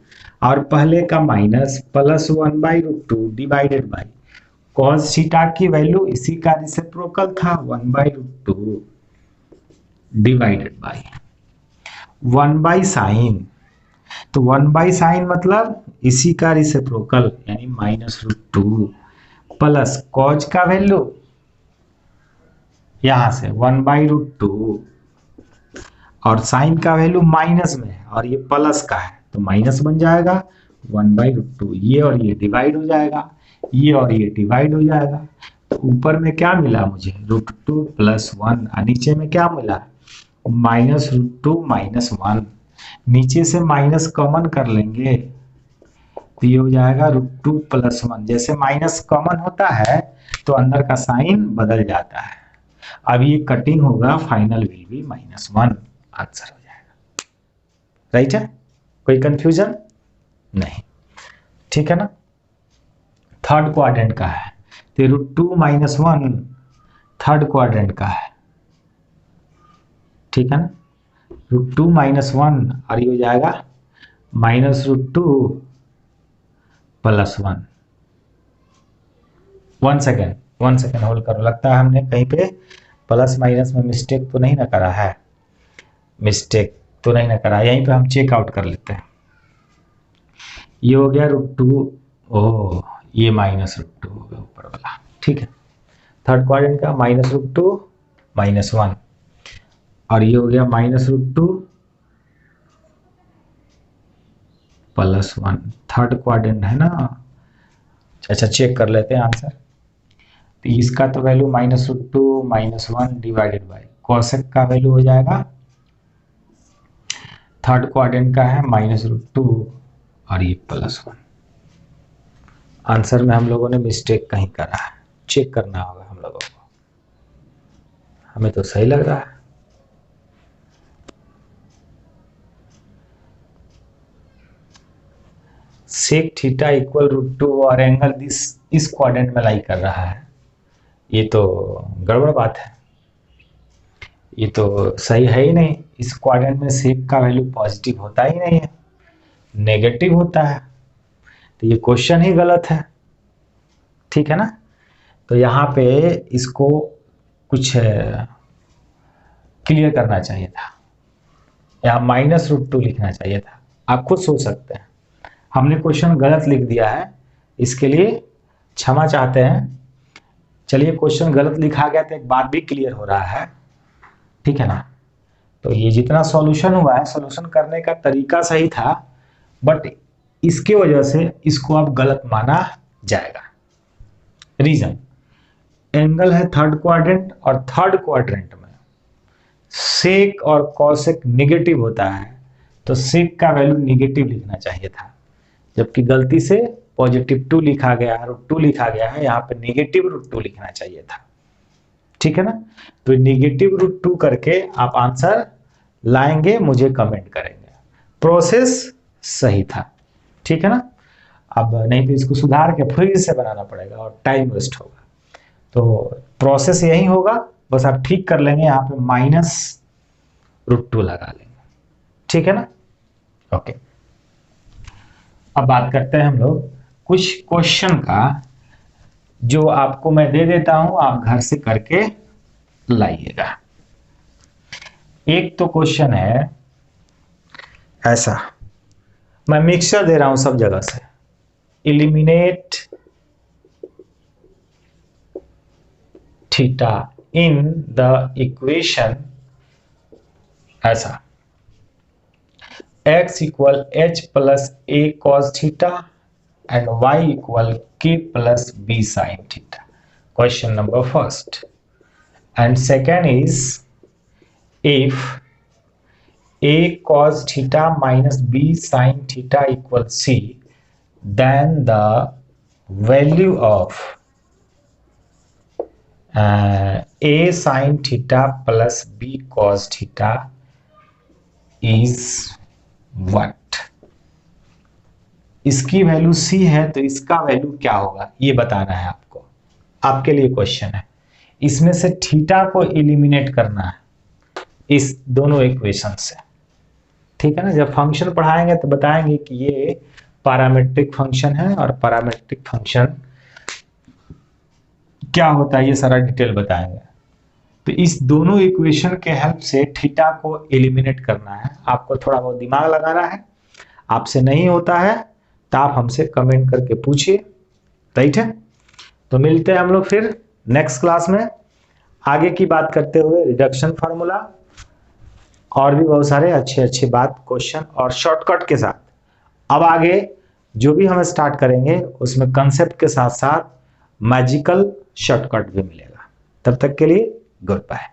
और पहले का minus plus 1/√2 divided by cos theta की वैल्यू इसी का रेसिप्रोकल था 1/√2 डिवाइडेड बाई 1/sin। तो 1/sin मतलब इसी का रेसिप्रोकल यानी -√2 प्लस कॉज का वैल्यू यहां से 1/√2 और साइन का वैल्यू माइनस में है और ये प्लस का है तो माइनस बन जाएगा 1/√2। ये और ये डिवाइड हो जाएगा, ये और ये डिवाइड हो जाएगा। तो ऊपर में क्या मिला मुझे √2 + 1 और नीचे में क्या मिला -√2 - 1। नीचे से माइनस कॉमन कर लेंगे तो ये हो जाएगा √2 + 1। जैसे माइनस कॉमन होता है तो अंदर का साइन बदल जाता है। अब ये कटिंग होगा, फाइनल विल बी -1, आंसर हो जाएगा। राइट है, कोई कंफ्यूजन नहीं, ठीक है ना। थर्ड क्वाड्रेंट का है तो √2 - 1 थर्ड क्वाड्रेंट का है, ठीक है ना। √2 - 1 और ये हो जाएगा -√2 + 1। 1 सेकेंड होल्ड करो, लगता है हमने कहीं पे प्लस माइनस में मिस्टेक तो नहीं ना करा है। मिस्टेक तो नहीं ना करा, यहीं पे हम चेक आउट कर लेते हैं। ये हो गया √2, ओह ये -√2 हो गया ऊपर वाला, ठीक है। थर्ड क्वाड्रेंट का -√2 - 1 और ये हो गया -√2 + 1। थर्ड क्वाड्रेंट है ना, अच्छा चेक कर लेते हैं आंसर। तो इसका तो वैल्यू -√2 - 1 डिवाइडेड बाई कोसेक का वैल्यू हो जाएगा, थर्ड क्वाड्रेंट का है -√2 और ये +1। आंसर में हम लोगों ने मिस्टेक कहीं करा है, चेक करना होगा हम लोगों को। हमें तो सही लग रहा है। सेक थीटा इक्वल √2 और एंगल इस क्वाड्रेंट में लाई कर रहा है, ये तो गड़बड़ बात है, ये तो सही है ही नहीं। इस क्वाड्रेंट में सेक का वैल्यू पॉजिटिव होता ही नहीं है, नेगेटिव होता है, तो ये क्वेश्चन ही गलत है, ठीक है ना। तो यहाँ पे इसको कुछ क्लियर करना चाहिए था, यहाँ -√2 लिखना चाहिए था। आप खुद सोच सकते हैं, हमने क्वेश्चन गलत लिख दिया है, इसके लिए क्षमा चाहते हैं। चलिए क्वेश्चन गलत लिखा गया तो एक बात भी क्लियर हो रहा है, ठीक है ना। तो ये जितना सॉल्यूशन हुआ है, सॉल्यूशन करने का तरीका सही था, बट इसके वजह से इसको अब गलत माना जाएगा। रीजन, एंगल है थर्ड क्वाड्रेंट और थर्ड क्वाड्रेंट में सेक और कॉसेक नेगेटिव होता है, तो सेक का वैल्यू नेगेटिव लिखना चाहिए था, जबकि गलती से +2 लिखा गया है, √2 लिखा गया है, यहाँ पे -√2 लिखना चाहिए था, ठीक है ना। तो -√2 करके आप आंसर लाएंगे, मुझे कमेंट करेंगे, प्रोसेस सही था, ठीक है ना। अब नहीं तो इसको सुधार के फिर से बनाना पड़ेगा और टाइम वेस्ट होगा। तो प्रोसेस यही होगा, बस आप ठीक कर लेंगे, यहाँ पे -√2 लगा लेंगे, ठीक है ना, ओके। अब बात करते हैं हम लोग कुछ क्वेश्चन का, जो आपको मैं दे देता हूं, आप घर से करके लाइएगा। एक तो क्वेश्चन है ऐसा, मैं मिक्सचर दे रहा हूं सब जगह से, eliminate theta in the equation ऐसा x equal H plus A cos theta and y equal k plus b sine theta. Question number first. And second is if a cos theta minus b sin theta equals c, then the value of a sin theta plus b cos theta is what? इसकी value c है तो इसका value क्या होगा ये बताना है आपको. आपके लिए क्वेश्चन है. इसमें से थीटा को एलिमिनेट करना है इस दोनों इक्वेशन से. ठीक है ना. जब फंक्शन पढ़ाएंगे तो बताएंगे कि ये पैरामीट्रिक फंक्शन है और पैरामीट्रिक फंक्शन क्या होता है ये सारा डिटेल बताएंगे. तो इस दोनों इक्वेशन के हेल्प से थीटा को एलिमिनेट करना है. आपको थोड़ा बहुत दिमाग लगाना है. आपसे नहीं होता है तो आप हमसे कमेंट करके पूछिए. राइट है. तो मिलते हैं हम लोग फिर नेक्स्ट क्लास में आगे की बात करते हुए रिडक्शन फार्मूला और भी बहुत सारे अच्छे अच्छे बात क्वेश्चन और शॉर्टकट के साथ. अब आगे जो भी हम स्टार्ट करेंगे उसमें कंसेप्ट के साथ साथ मैजिकल शॉर्टकट भी मिलेगा. तब तक के लिए गुड बाय.